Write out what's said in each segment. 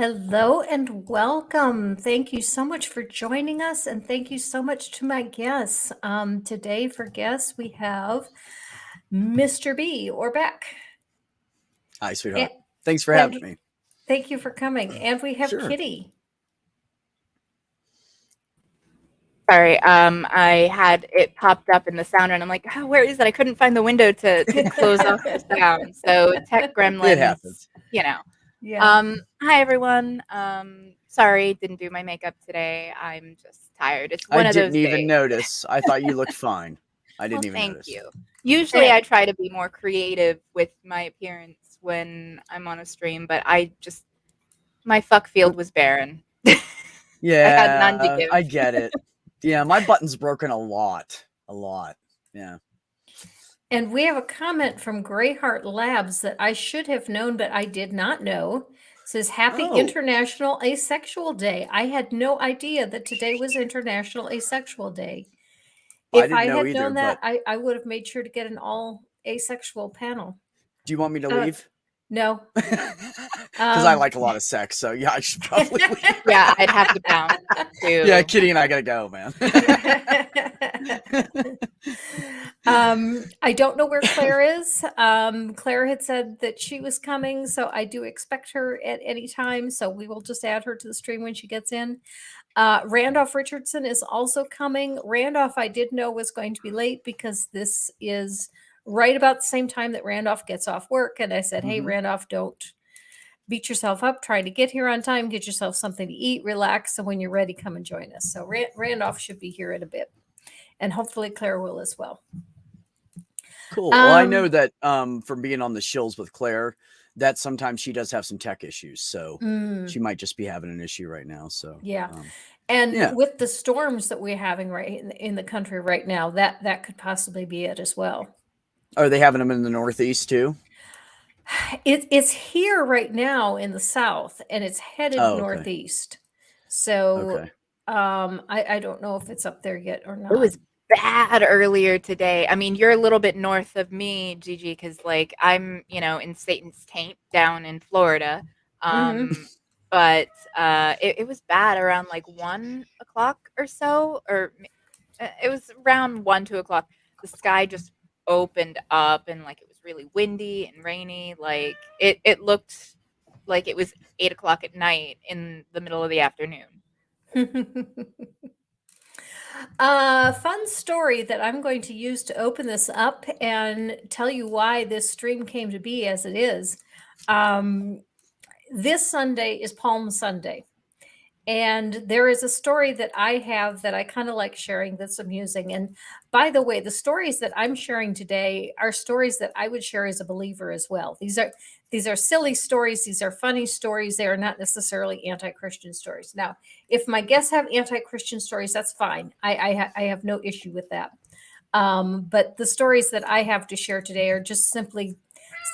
Hello and welcome. Thank you so much for joining us, and thank you so much to my guests. Today for guests, we have Mr. B or Beck. Hi, sweetheart. Thanks for having me. Thank you for coming. And we have Sure. Kitty. Sorry, I had it popped up in the sound, and I'm like, oh, where is it? I couldn't find the window to close off the sound. So tech gremlins, It happens. Yeah. Hi everyone. Sorry, didn't do my makeup today. I'm just tired. It's one of those days. I didn't even notice. I thought you looked fine. I didn't even notice. Thank you. Usually I try to be more creative with my appearance when I'm on a stream, but my fuck field was barren. Yeah, I had none to give. I get it. Yeah, my button's broken a lot. Yeah. And we have a comment from Greyheart Labs that I should have known, but I did not know. It says, Happy International Asexual Day. I had no idea that today was International Asexual Day. If I had known that, I would have made sure to get an all asexual panel. Do you want me to leave? No. Because I like a lot of sex, so yeah, I should probably leave. Yeah, I'd have to bounce too. Yeah, Kitty and I gotta go, man. I don't know where Claire is. Claire had said that she was coming, so I do expect her at any time. So we will just add her to the stream when she gets in. Randolf Richardson is also coming. Randolph, I did know was going to be late because this is right about the same time that Randolph gets off work. And I said, hey, Randolph, don't beat yourself up trying to get here on time. Get yourself something to eat, relax. So when you're ready, come and join us. So Randolph should be here in a bit. And hopefully Claire will as well. Cool. Well, I know that from being on the shills with Claire, that sometimes she does have some tech issues. So she might just be having an issue right now. So yeah. And with the storms that we're having right in the country right now, that could possibly be it as well. Are they having them in the Northeast too? It's here right now in the South, and it's headed northeast. So I don't know if it's up there yet or not. It was bad earlier today. I mean, you're a little bit north of me, Gigi, because like I'm, in Satan's Taint down in Florida. But it was bad around like 1 o'clock or so, or it was around 1, 2 o'clock. The sky just opened up and like it was really windy and rainy. Like it looked like it was 8 o'clock at night in the middle of the afternoon. Fun story that I'm going to use to open this up and tell you why this stream came to be as it is. This Sunday is Palm Sunday. And there is a story that I have that I kind of like sharing that's amusing. And by the way, the stories that I'm sharing today are stories that I would share as a believer as well. These are silly stories. These are funny stories. They are not necessarily anti-Christian stories. Now, if my guests have anti-Christian stories, that's fine. I have no issue with that. But the stories that I have to share today are just simply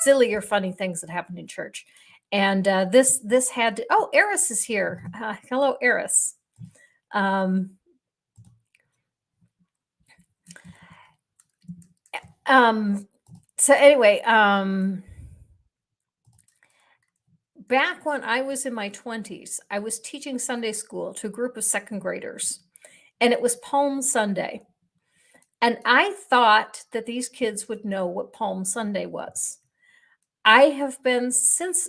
silly or funny things that happened in church. And this had to, Eris is here. Hello, Eris. So anyway, back when I was in my 20s, I was teaching Sunday school to a group of second graders, and it was Palm Sunday. And I thought that these kids would know what Palm Sunday was. I have been since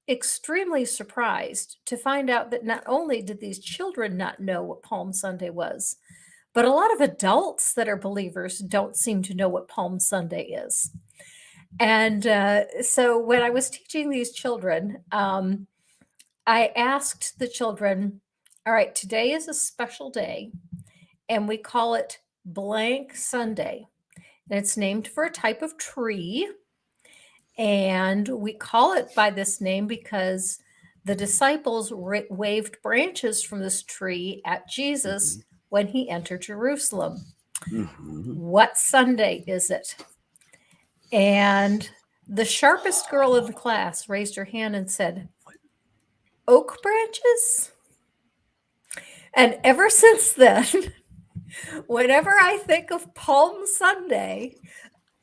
extremely surprised to find out that not only did these children not know what Palm Sunday was, but a lot of adults that are believers don't seem to know what Palm Sunday is. And so when I was teaching these children, I asked the children, all right, today is a special day, and we call it Blank Sunday. And it's named for a type of tree. And we call it by this name because the disciples waved branches from this tree at Jesus when he entered Jerusalem. What Sunday is it? And the sharpest girl in the class raised her hand and said, oak branches? And ever since then, whenever I think of Palm Sunday,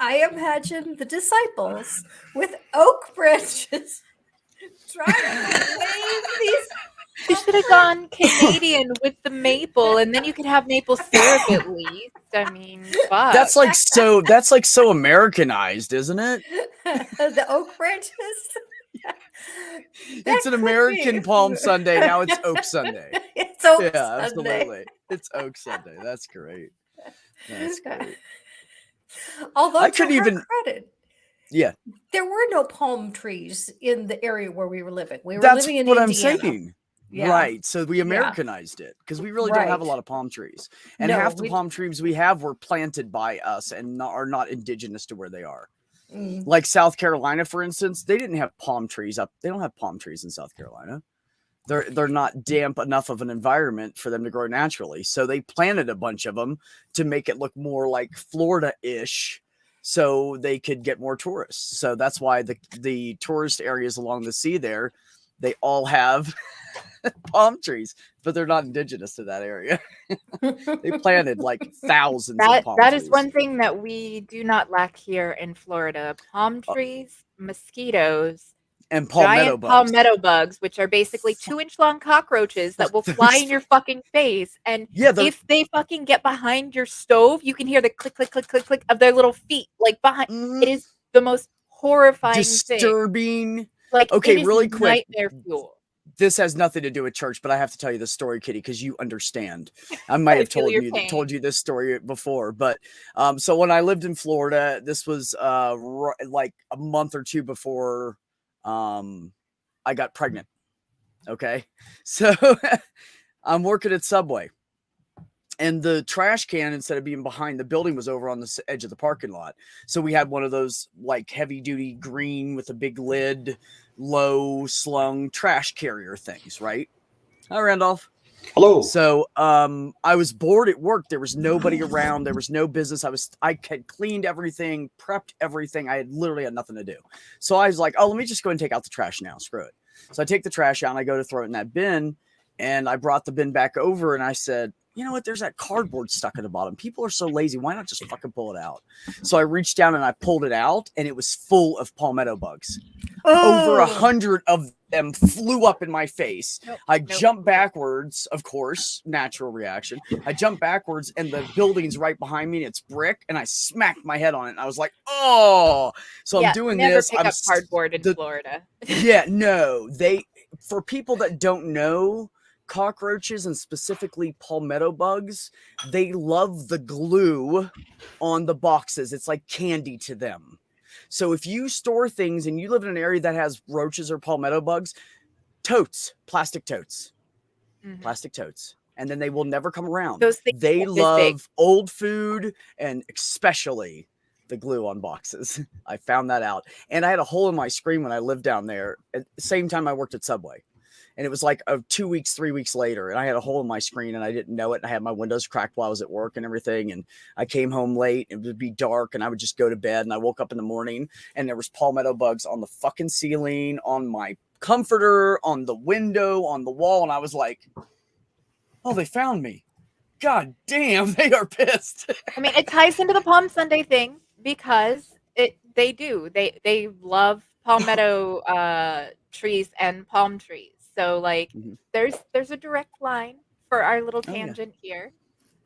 I imagine the disciples with oak branches trying to wave these should have gone Canadian with the maple, and then you could have maple syrup at least. I mean, fuck. That's like so Americanized, isn't it? The oak branches. It's an American Palm Sunday. Now it's Oak Sunday. It's Oak Yeah, Sunday. absolutely. It's Oak Sunday. That's great. That's great. Although I to couldn't her even. credit, Yeah, there were no palm trees in the area where we were living. We were that's living in what Indiana. I'm saying. Yeah. Right. So we Americanized it because we really don't have a Right. lot of palm trees. And No, half the we- palm trees we have were planted by us and are not indigenous to where they are. Mm. Like South Carolina, for instance, they didn't have palm trees up. They don't have palm trees in South Carolina. They're not damp enough of an environment for them to grow naturally. So they planted a bunch of them to make it look more like Florida-ish so they could get more tourists. So that's why the tourist areas along the sea there, they all have palm trees, but they're not indigenous to that area. They planted like thousands of palm That trees. is one thing that we do not lack here in Florida. Palm trees, mosquitoes, And palmetto giant bugs. palmetto bugs, which are basically 2-inch long cockroaches that will fly in your fucking face. And Yeah, if they fucking get behind your stove, you can hear the click, click, click, click, click of their little feet. Like behind, it is the most horrifying thing. disturbing. Like, Okay, it is really quick. nightmare fuel. This has nothing to do with church, but I have to tell you this story, Kitty, because you understand. I might have feel your told pain. you this story before, but so when I lived in Florida, this was like a month or two before I got pregnant. Okay, so I'm working at Subway, and the trash can, instead of being behind the building, was over on the edge of the parking lot. So we had one of those like heavy duty green with a big lid, low slung trash carrier things, right? Hi, Randolph. Hello. So I was bored at work. There was nobody around. There was no business. I had cleaned everything, prepped everything. I had literally had nothing to do. So I was like, oh, let me just go and take out the trash now. Screw it. So I take the trash out and I go to throw it in that bin. And I brought the bin back over and I said, you know what? There's that cardboard stuck at the bottom. People are so lazy. Why not just fucking pull it out? So I reached down and I pulled it out and it was full of palmetto bugs. Over 100 of them flew up in my face. I jumped backwards, of course, natural reaction. I jumped backwards and the building's right behind me and it's brick and I smacked my head on it. And I was like, oh, so I'm doing never this. Pick up cardboard in Florida. Yeah, no, for people that don't know, cockroaches and specifically palmetto bugs, they love the glue on the boxes. It's like candy to them. So if you store things and you live in an area that has roaches or palmetto bugs, plastic totes, and then they will never come around. Those things They are love big. old food and especially the glue on boxes. I found that out. And I had a hole in my screen when I lived down there at the same time I worked at Subway. And it was like 2 weeks, 3 weeks later. And I had a hole in my screen and I didn't know it. And I had my windows cracked while I was at work and everything. And I came home late. It would be dark and I would just go to bed. And I woke up in the morning and there was palmetto bugs on the fucking ceiling, on my comforter, on the window, on the wall. And I was like, oh, they found me. God damn, they are pissed. I mean, it ties into the Palm Sunday thing because they do. They love palmetto trees and palm trees. So like there's a direct line for our little tangent here.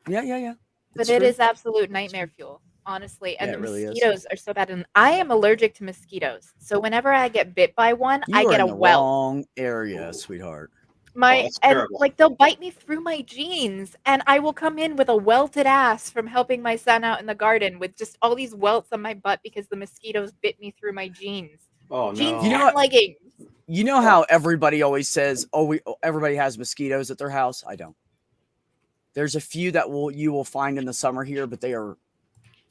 Yeah. But it is absolute nightmare fuel, honestly. And Yeah, the it really is. mosquitoes are so bad. And I am allergic to mosquitoes. So whenever I get bit by one, You I are get in a the welt. wrong area, sweetheart. that's terrible. Like they'll bite me through my jeans and I will come in with a welted ass from helping my son out in the garden with just all these welts on my butt because the mosquitoes bit me through my jeans. Oh no. Jeans You know and what? leggings. You know how everybody always says, everybody has mosquitoes at their house? I don't. There's a few that you will find in the summer here, but they are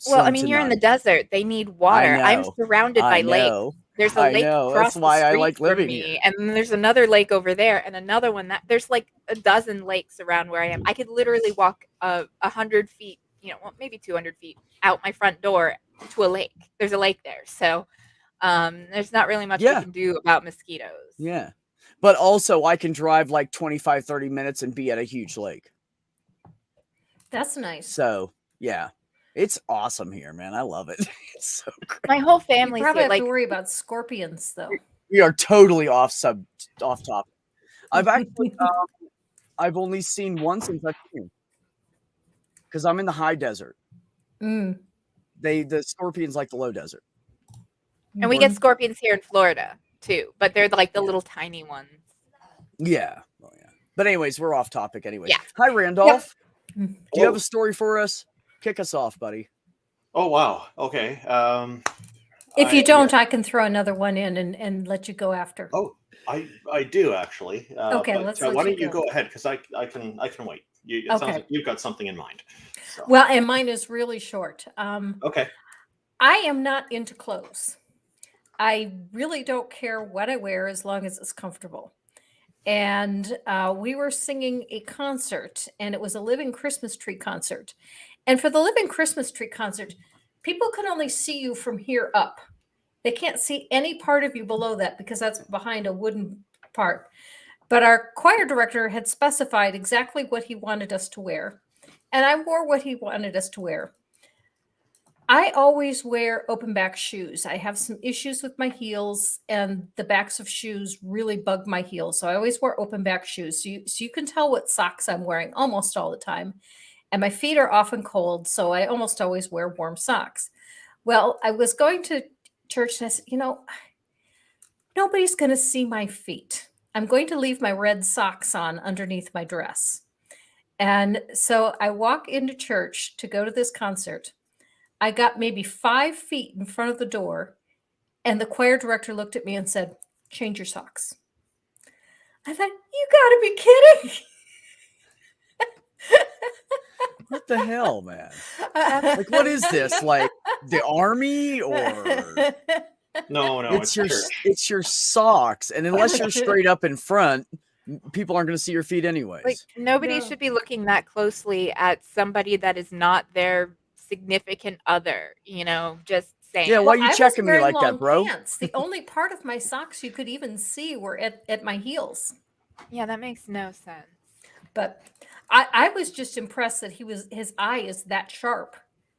Well, I mean, you're in the desert. They need water. I'm know. surrounded by lakes. There's a lake know. across That's why the I street like from living me, here. and then there's another lake over there, and another one that there's like a dozen lakes around where I am. I could literally walk 100 feet, well, maybe 200 feet out my front door to a lake. There's a lake there, so there's not really much we can do about mosquitoes. Yeah, but also I can drive like 25, 30 minutes and be at a huge lake. That's nice. So yeah, it's awesome here, man. I love it. It's so great. My whole You family's probably here. have Like, to worry about scorpions, though. We are totally off topic. I've actually, I've only seen one since I've been because I'm in the high desert. Mm. The scorpions like the low desert. And we get scorpions here in Florida too, but they're like the little tiny ones. Yeah. Oh, yeah. But anyways, we're off topic anyways. Yeah. Hi, Randolph. Yep. Do you have a story for us? Kick us off, buddy. Oh, wow. Okay. If you don't, I can throw another one in and let you go after. Oh, I do actually. Okay, but, let's why let don't you you go. go ahead, because I can wait. It sounds like you've got something in mind. So. Well, and mine is really short. Okay. I am not into clothes. I really don't care what I wear as long as it's comfortable. And we were singing a concert, and it was a Living Christmas Tree concert. And for the Living Christmas Tree concert, people can only see you from here up. They can't see any part of you below that because that's behind a wooden part. But our choir director had specified exactly what he wanted us to wear. And I wore what he wanted us to wear. I always wear open back shoes. I have some issues with my heels, and the backs of shoes really bug my heels. So I always wear open back shoes. So you can tell what socks I'm wearing almost all the time. And my feet are often cold, so I almost always wear warm socks. Well, I was going to church and I said, nobody's going to see my feet. I'm going to leave my red socks on underneath my dress. And so I walk into church to go to this concert. I got maybe 5 feet in front of the door, and the choir director looked at me and said, "Change your socks." I thought, you gotta be kidding. What the hell, man? Like, what is this? Like the army or? No, It's your socks, and unless you're straight up in front, people aren't going to see your feet anyways. Like nobody should be looking that closely at somebody that is not their significant other. Just saying. Yeah, why are you checking me like that, bro? Pants. The only part of my socks you could even see were at my heels. Yeah, that makes no sense. But I was just impressed that his eye is that sharp.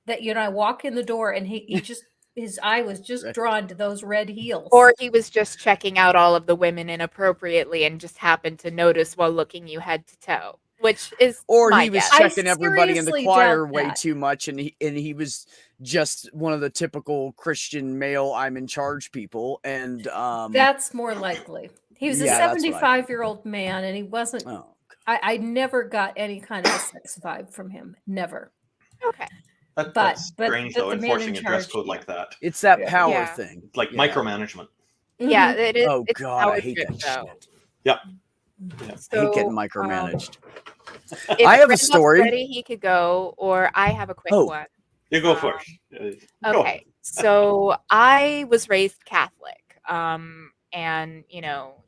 That I walk in the door and his eye was just drawn to those red heels. Or he was just checking out all of the women inappropriately and just happened to notice while looking you head to toe, which is he was checking everybody in the seriously choir doubt way that. too much, and he was just one of the typical Christian male I'm in charge people, and that's more likely. He was a 75-year-old man, and he wasn't. Oh, I never got any kind of a sex vibe from him. Never. Okay. That's strange, though, the man enforcing in a dress charge, code like that. it's that power Yeah. thing. Like micromanagement. Yeah, it is. Oh it's God, I hate power that trip, though. shit. Yep. I hate getting micromanaged. If I have a Randolph's story. Ready, he could go, or I have a quick one. You go first. Go. Okay, so I was raised Catholic, and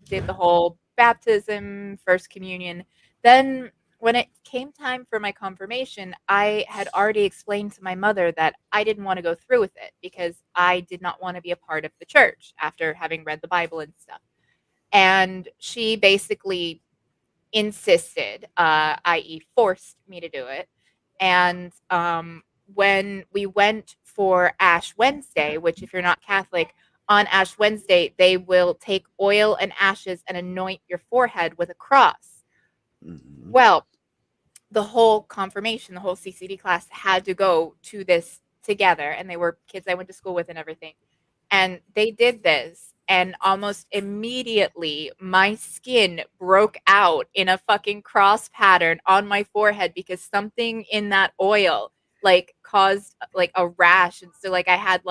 did the whole baptism, first communion. Then when it came time for my confirmation, I had already explained to my mother that I didn't want to go through with it because I did not want to be a part of the church after having read the Bible and stuff. And she basically insisted, i.e. forced me to do it. And when we went for Ash Wednesday, which if you're not Catholic, on Ash Wednesday, they will take oil and ashes and anoint your forehead with a cross. Mm-hmm. Well, the whole confirmation, the whole CCD class had to go to this together, and they were kids I went to school with and everything. And they did this, and almost immediately my skin broke out in a fucking cross pattern on my forehead because something in that oil caused a rash. And so I had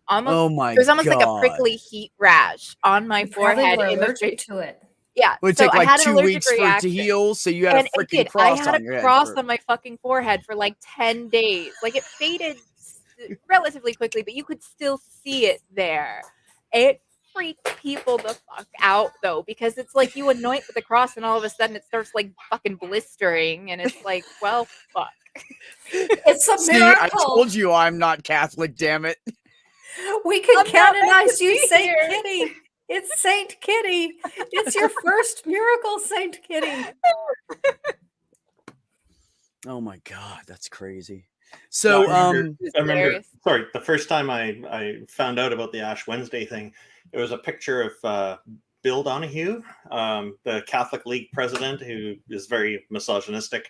almost Oh my it was almost like a God. prickly heat rash on my You probably forehead were in the allergic face. to it. Yeah, It would so take I had an 2 allergic weeks for it to reaction. heal, so you had And a it freaking did. cross I had on a your head. cross on my fucking forehead for 10 days. It faded relatively quickly, but you could still see it there. It freaked people the fuck out, though, because it's you anoint with the cross and all of a sudden it starts fucking blistering, and it's well, fuck. It's a See, miracle. I told you I'm not Catholic, damn it. We can I'm not meant canonize to you, be Saint here. Kitty. It's Saint Kitty. It's your first miracle, Saint Kitty. Oh my God, that's crazy. So, I remember, hilarious. sorry, the first time I found out about the Ash Wednesday thing, it was a picture of Bill Donahue, the Catholic League president, who is very misogynistic.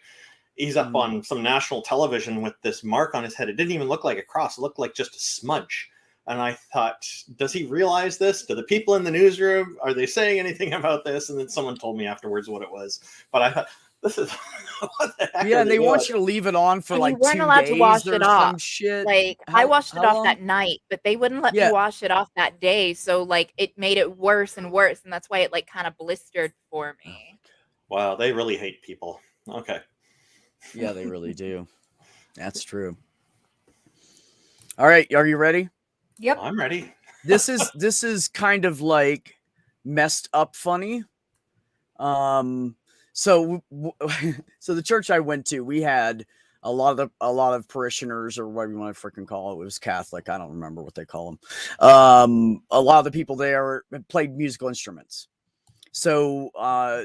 He's up on some national television with this mark on his head. It didn't even look like a cross. It looked like just a smudge. And I thought, does he realize this? Do the people in the newsroom, are they saying anything about this? And then someone told me afterwards what it was. But I thought, this is what the heck. Yeah, and they want you to leave it on for And like you weren't 2 allowed days to wash or it some off. shit. Like, I washed it off long? that night, but they wouldn't let Yeah. me wash it off that day. So, like, it made it worse and worse. And that's why it, like, kind of blistered for me. Wow, they really hate people. Okay. Yeah, they really do. That's true. All right, are you ready? Yep. I'm ready. This is kind of like messed up funny. So the church I went to, we had a lot of parishioners, or whatever you want to freaking call it. It was Catholic. I don't remember what they call them. A lot of the people there played musical instruments. So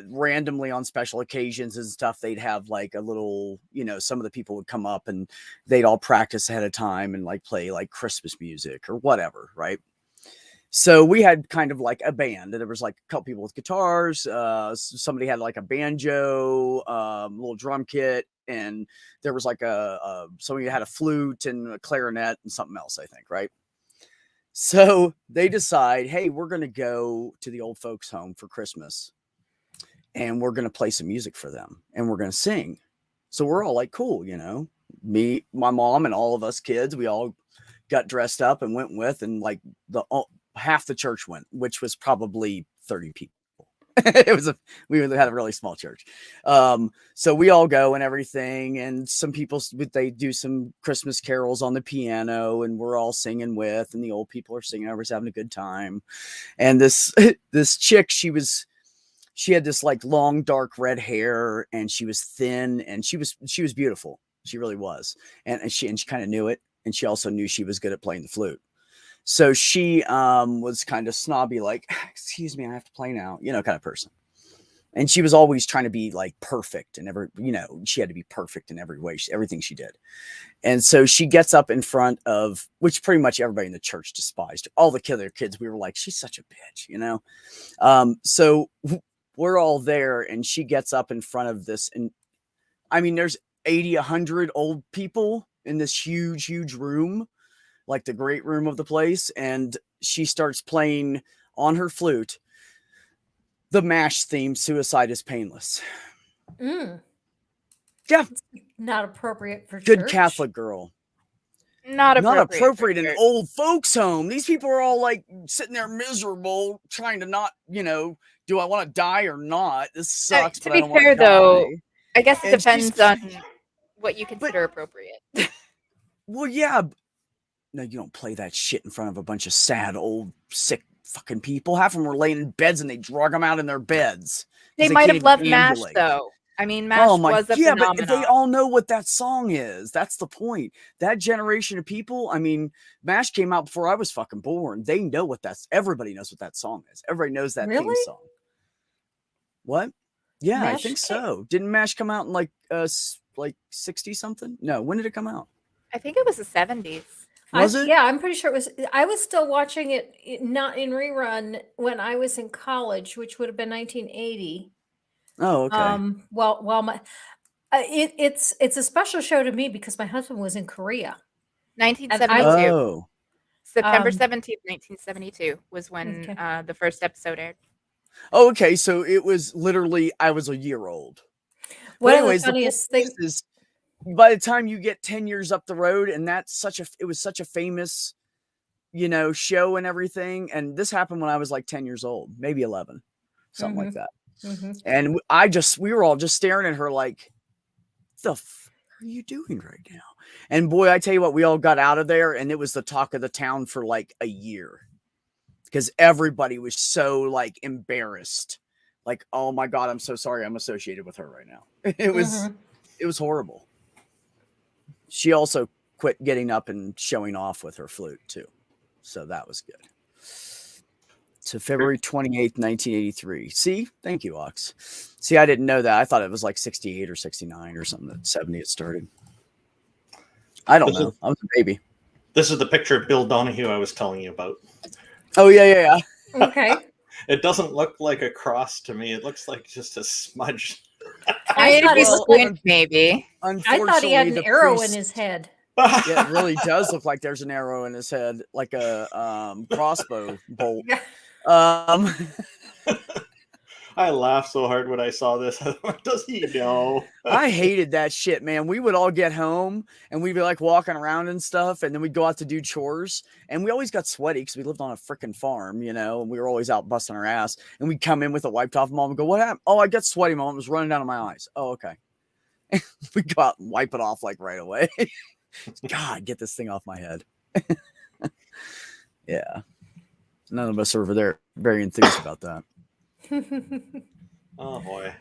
randomly on special occasions and stuff, they'd have like a little, some of the people would come up and they'd all practice ahead of time and like play like Christmas music or whatever, right? So we had kind of like a band, and there was like a couple people with guitars. Somebody had like a banjo, little drum kit, and there was like somebody had a flute and a clarinet and something else, I think, right? So they decide, hey, we're going to go to the old folks' home for Christmas, and we're going to play some music for them, and we're going to sing. So we're all like, cool, me, my mom, and all of us kids, we all got dressed up and went with, and like half the church went, which was probably 30 people. We had a really small church. So we all go and everything, and some people, they do some Christmas carols on the piano, and we're all singing with, and the old people are singing, everybody's having a good time. And this chick, she had this like long dark red hair, and she was thin, and she was beautiful. She really was. And she kind of knew it, and she also knew she was good at playing the flute. So she was kind of snobby, like, excuse me, I have to play now, kind of person. And she was always trying to be like perfect, and she had to be perfect in every way, everything she did. And so she gets up in front of, which pretty much everybody in the church despised. All the other kids, we were like, she's such a bitch, So we're all there, and she gets up in front of this. And I mean, there's 80, 100 old people in this huge, huge room, like the great room of the place. And she starts playing on her flute the MASH theme, Suicide is Painless. Yeah. Not appropriate for Good church. Catholic girl. Not appropriate in an old folks home. These people are all like sitting there miserable, trying to not, do I want to die or not? This sucks. To but be I don't wanna fair, though, die. I guess it And depends on what you consider But- appropriate. Well, yeah. No, you don't play that shit in front of a bunch of sad, old, sick fucking people. Half of them were laying in beds, and they drug them out in their beds. They might have loved MASH, though. I mean, MASH was a phenomenon. But they all know what that song is. That's the point. That generation of people, I mean, MASH came out before I was fucking born. They know everybody knows what that song is. Everybody knows that theme song. What? Yeah, MASH I think so. Didn't MASH come out in like 60 something? No, when did it come out? I think it was the 70s. Was it? Yeah, I'm pretty sure it was. I was still watching it, not in rerun, when I was in college, which would have been 1980. Oh, okay. It's a special show to me because my husband was in Korea. 1972. Oh. September 17th, 1972 was when Okay. the first episode aired. Oh, okay. So it was literally, I was a year old. One But of the anyways, funniest point things. is, by the time you get 10 years up the road, and it was such a famous, show and everything. And this happened when I was like 10 years old, maybe 11, something like that. And we were all just staring at her like, the fuck are you doing right now? And boy, I tell you what, we all got out of there, and it was the talk of the town for like a year, because everybody was so like embarrassed. Like, oh my God, I'm so sorry I'm associated with her right now. It was horrible. She also quit getting up and showing off with her flute too. So that was good. So February 28th, 1983. See? Thank you, Ox. See, I didn't know that. I thought it was like 68 or 69 or something. That 70 it started. I don't know. I was a baby. This is the picture of Bill Donahue I was telling you about. Oh, yeah. Okay. It doesn't look like a cross to me. It looks like just a smudge. I mean, if you Well, squint, maybe. Unfortunately, I thought he had an the arrow in priest- his head. Yeah, it really does look like there's an arrow in his head, like a crossbow bolt. Yeah. Um, I laughed so hard when I saw this. Does he know? I hated that shit, man. We would all get home and we'd be like walking around and stuff, and then we'd go out to do chores, and we always got sweaty because we lived on a freaking farm, you know, and we were always out busting our ass. And we'd come in with a wiped off mom and go, "What happened? Oh, I got sweaty, mom. It was running down my eyes." Oh, okay. We go out and wipe it off like right away. God, get this thing off my head. Yeah. None of us are over there very enthused about that. Oh boy.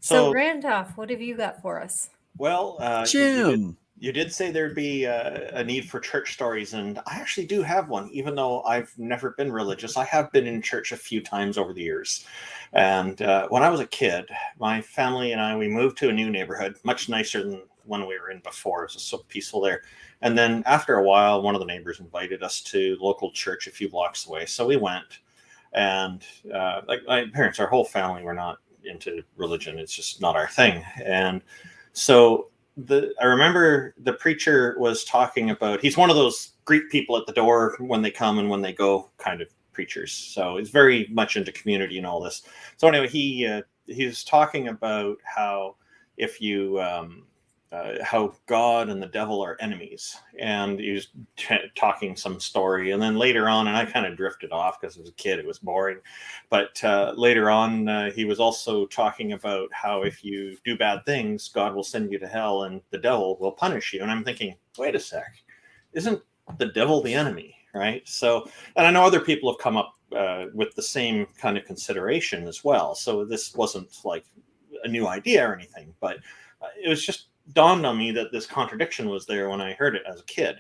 So, Randolph, what have you got for us? Well, Jim. you did say there'd be a need for church stories, and I actually do have one. Even though I've never been religious, I have been in church a few times over the years. And when I was a kid, my family and I, we moved to a new neighborhood, much nicer than one we were in before. It was so peaceful there. And then after a while, one of the neighbors invited us to local church a few blocks away. So we went, and like my parents, our whole family were not into religion. It's just not our thing. And so I remember the preacher was talking about, he's one of those greet people at the door when they come and when they go kind of preachers. So he's very much into community and all this. So anyway, he was talking about how if you how God and the devil are enemies, and he was talking some story, and then later on, and I kind of drifted off because as a kid it was boring, but later on he was also talking about how if you do bad things, God will send you to hell and the devil will punish you. And I'm thinking, wait a sec, isn't the devil the enemy, right? So, and I know other people have come up with the same kind of consideration as well, so this wasn't like a new idea or anything, but it was just dawned on me that this contradiction was there when I heard it as a kid.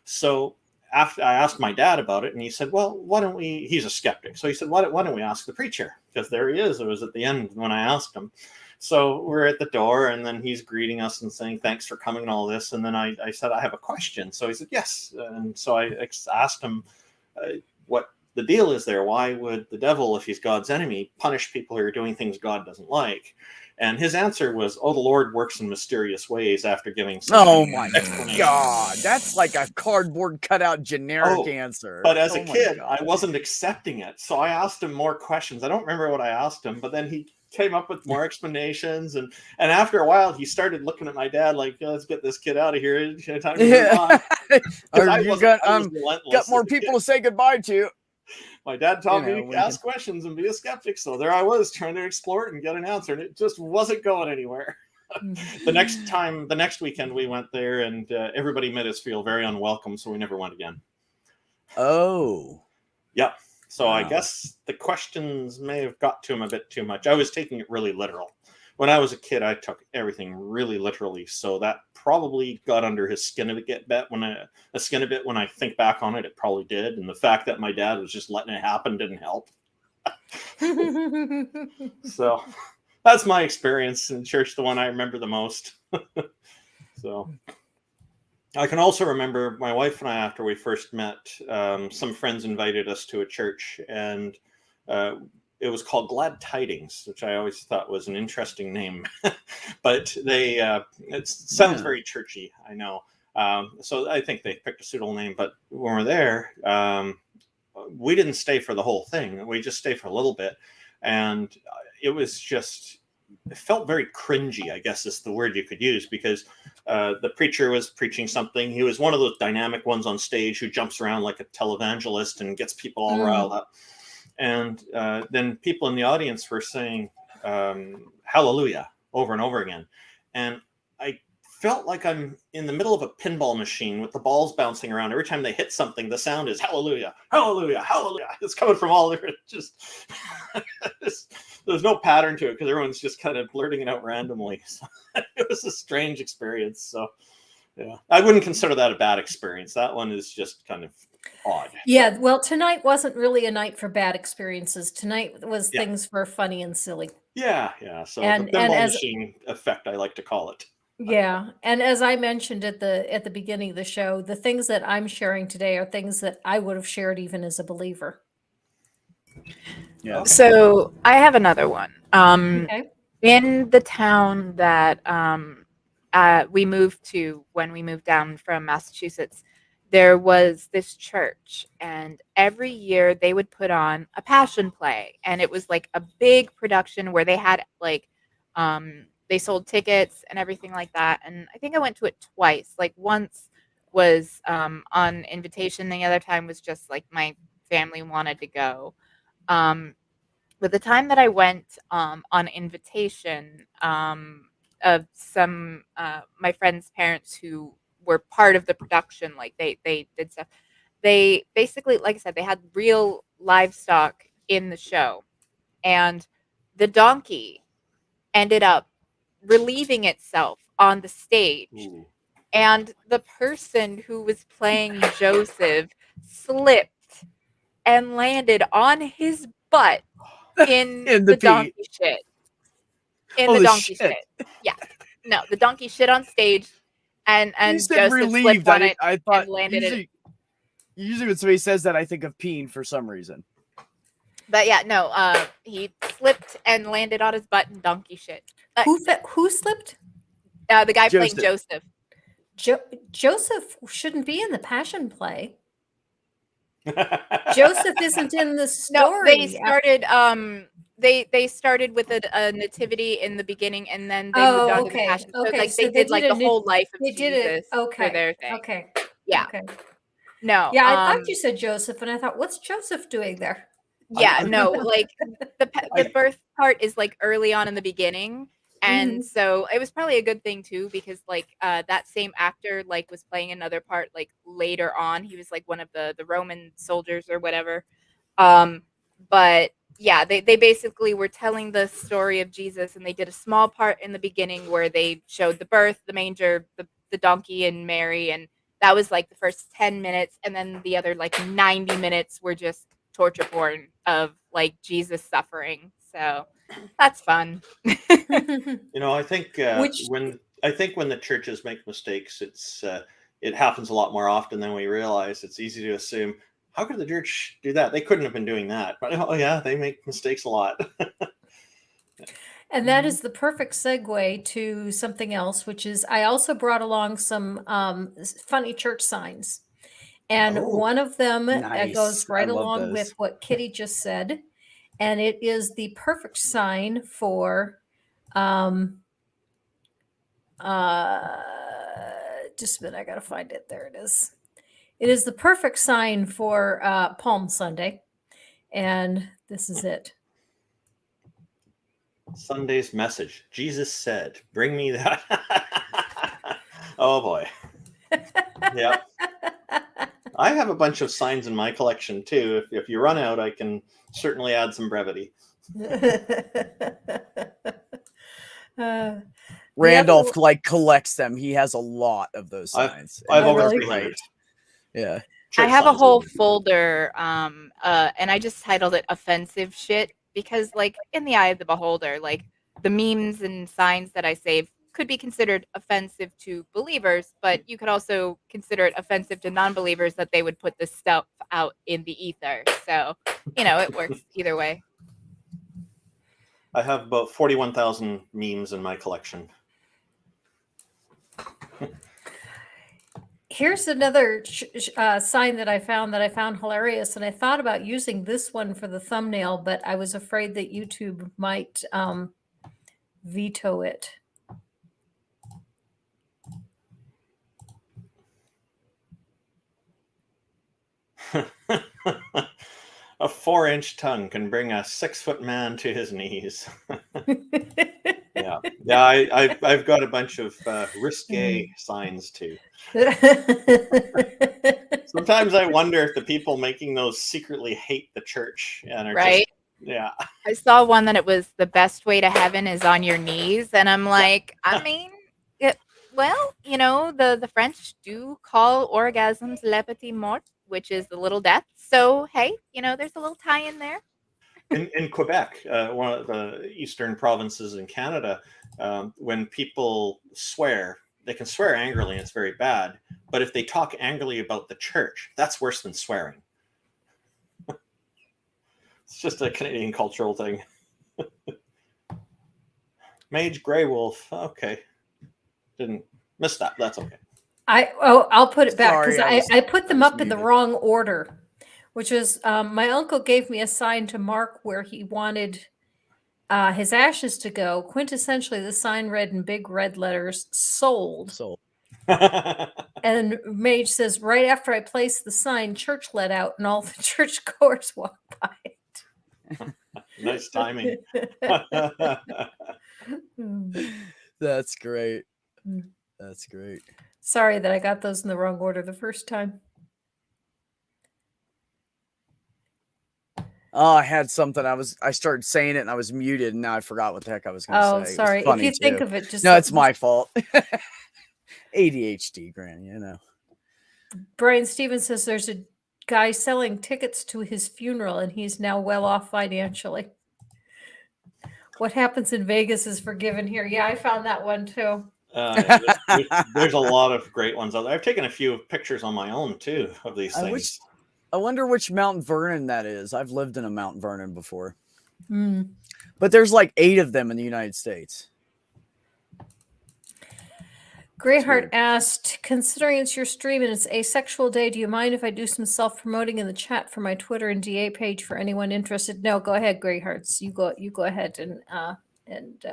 So after I asked my dad about it, and he said, well, why don't we, he's a skeptic. So he said, why don't we ask the preacher? Because there he is. It was at the end when I asked him. So we're at the door, and then he's greeting us and saying, thanks for coming and all this. And then I said, I have a question. So he said, yes. And so I asked him what the deal is there. Why would the devil, if he's God's enemy, punish people who are doing things God doesn't like? And his answer was, oh, the Lord works in mysterious ways, after giving some Oh my God. That's like a cardboard cutout generic answer. But as a kid, I wasn't accepting it. So I asked him more questions. I don't remember what I asked him, but then he came up with more explanations. And after a while, he started looking at my dad like, let's get this kid out of here. Time to move on. You got more people to say goodbye to. My dad taught me to ask questions and be a skeptic. So there I was trying to explore it and get an answer, and it just wasn't going anywhere. The next weekend we went there, and everybody made us feel very unwelcome. So we never went again. Oh. Yep. So wow. I guess the questions may have got to him a bit too much. I was taking it really literal. When I was a kid, I took everything really literally. So that probably got under his skin a bit when I think back on it, it probably did. And the fact that my dad was just letting it happen didn't help. So that's my experience in church, the one I remember the most. So I can also remember my wife and I, after we first met, some friends invited us to a church, and it was called Glad Tidings, which I always thought was an interesting name, but it sounds very churchy, I know. So I think they picked a suitable name, but when we're there, we didn't stay for the whole thing. We just stayed for a little bit. And it felt very cringy, I guess is the word you could use, because the preacher was preaching something. He was one of those dynamic ones on stage who jumps around like a televangelist and gets people all riled up. And then people in the audience were saying hallelujah over and over again. And I felt like I'm in the middle of a pinball machine with the balls bouncing around. Every time they hit something, the sound is hallelujah, hallelujah, hallelujah. It's coming from all over. There's no pattern to it because everyone's just kind of blurting it out randomly. So it was a strange experience. So yeah, I wouldn't consider that a bad experience. That one is just kind of odd. Yeah, well, tonight wasn't really a night for bad experiences. Tonight was things for funny and silly. Yeah. So the pinball machine effect, I like to call it. Yeah, and as I mentioned at the beginning of the show, the things that I'm sharing today are things that I would have shared even as a believer. Yeah. Okay. So I have another one. Okay. In the town that we moved to when we moved down from Massachusetts, there was this church, and every year they would put on a passion play, and it was like a big production where they had like they sold tickets and everything like that. And I think I went to it twice. Like once was on invitation, the other time was just like my family wanted to go. But the time that I went on invitation of some my friends' parents who were part of the production, like they did stuff. They basically, like I said, they had real livestock in the show, and the donkey ended up relieving itself on the stage, Ooh. and the person who was playing Joseph slipped and landed on his butt in In the the pee. donkey shit. In Oh, the the donkey shit. shit. Yeah. No, the donkey shit on stage, and You said Joseph relieved. slipped on it I thought and landed it. usually when somebody says that, I think of peeing for some reason. But yeah, no, he slipped and landed on his butt in donkey shit. Who slipped? The guy playing Joseph. Joseph. Joseph shouldn't be in the passion play. Joseph isn't in the No, story. they started with a nativity in the beginning, and then they moved on to the passion. So Okay. like So they they did like did the whole life of They did it. Jesus for Okay. their thing. Okay. Yeah. Okay. No. Yeah, I thought you said Joseph, and I thought, what's Joseph doing there? Yeah, I- no, like the birth part is like early on in the beginning, and Mhm. so it was probably a good thing too, because like that same actor like was playing another part like later on. He was like one of the Roman soldiers or whatever. But yeah, they basically were telling the story of Jesus, and they did a small part in the beginning where they showed the birth, the manger, the donkey, and Mary, and that was like the first 10 minutes, and then the other like 90 minutes were just torture porn of like Jesus suffering. So that's fun. I think Which when the churches make mistakes, it happens a lot more often than we realize. It's easy to assume, how could the church do that? They couldn't have been doing that. But oh yeah, they make mistakes a lot. And that is the perfect segue to something else, which is I also brought along some funny church signs. And Oh, one of them nice. goes I right love along those. with what Kitty just said. And it is the perfect sign for just a minute, I gotta find it. There it is. It is the perfect sign for Palm Sunday. And this is it. Sunday's message. Jesus said, "Bring me that." Oh boy. Yeah. I have a bunch of signs in my collection too. If you run out, I can certainly add some brevity. Randolph collects them. He has a lot of those signs. I've and over really? 300. Yeah. I have a signs. whole folder, and I just titled it "Offensive Shit" because, like, in the eye of the beholder, like the memes and signs that I save could be considered offensive to believers, but you could also consider it offensive to non-believers that they would put this stuff out in the ether. So, it works either way. I have about 41,000 memes in my collection. Here's another sign that I found hilarious, and I thought about using this one for the thumbnail, but I was afraid that YouTube might veto it. A 4-inch tongue can bring a 6-foot man to his knees. Yeah. I've got a bunch of risque signs too. Sometimes I wonder if the people making those secretly hate the church and are Right? yeah. I saw one that it was the best way to heaven is on your knees, and I'm like, I mean, well, the French do call orgasms le petit mort, which is the little death. So hey, there's a little tie in there. In Quebec, one of the eastern provinces in Canada, when people swear, they can swear angrily and it's very bad. But if they talk angrily about the church, that's worse than swearing. It's just a Canadian cultural thing. Mage Grey Wolf. Okay. Didn't miss that. That's okay. I'll put it back because Sorry, I put them I was up in the muted. wrong order, which is my uncle gave me a sign to mark where he wanted his ashes to go. Quintessentially, the sign read in big red letters, "Sold." So And Mage says, right after I placed the sign, church let out and all the churchgoers walked by it. Nice timing. that's great. Mm. That's great. Sorry that I got those in the wrong order the first time. Oh, I had something. I started saying it and I was muted, and now I forgot what the heck I was going to Oh, say. It was sorry. If funny, you think too. of it, just No, it's my fault. ADHD, Granny, you know. Brian Stevens says there's a guy selling tickets to his funeral and he's now well off financially. What happens in Vegas is forgiven here. Yeah, I found that one too. There's a lot of great ones out there. I've taken a few pictures on my own too of these things. I wonder which Mount Vernon that is. I've lived in a Mount Vernon before. Mm. But there's like 8 of them in the United States. Greyheart asked, considering it's your stream and it's Asexual Day, do you mind if I do some self-promoting in the chat for my Twitter and DA page for anyone interested? No, go ahead, Greyhearts. You go ahead and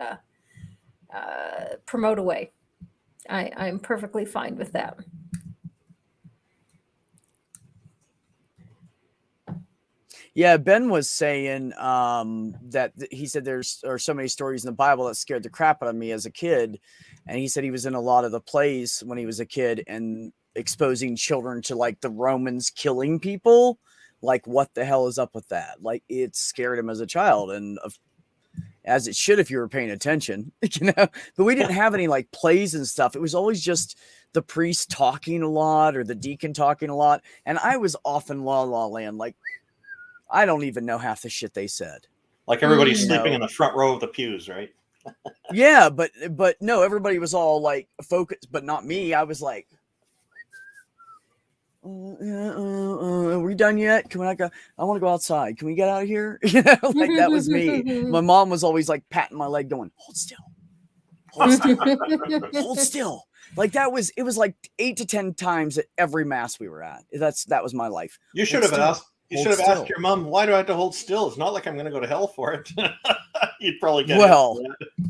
promote away. I'm perfectly fine with that. Yeah, Ben was saying that he said there are so many stories in the Bible that scared the crap out of me as a kid. And he said he was in a lot of the plays when he was a kid and exposing children to like the Romans killing people. Like, what the hell is up with that? Like, it scared him as a child, and as it should if you were paying attention, you know. But we didn't have any like plays and stuff. It was always just the priest talking a lot or the deacon talking a lot. And I was off in La La Land. Like, I don't even know half the shit they said. Like everybody's sleeping in the front row of the pews, right? Yeah, but no, everybody was all like focused, but not me. I was like, are we done yet? Can we go? I want to go outside. Can we get out of here? You know, like that was me. My mom was always like patting my leg, going, "Hold still, hold still, hold still." Like it was like 8 to 10 times at every mass we were at. That was my life. You should have asked. You should have asked your mom, why do I have to hold still? It's not like I'm going to go to hell for it. You'd probably get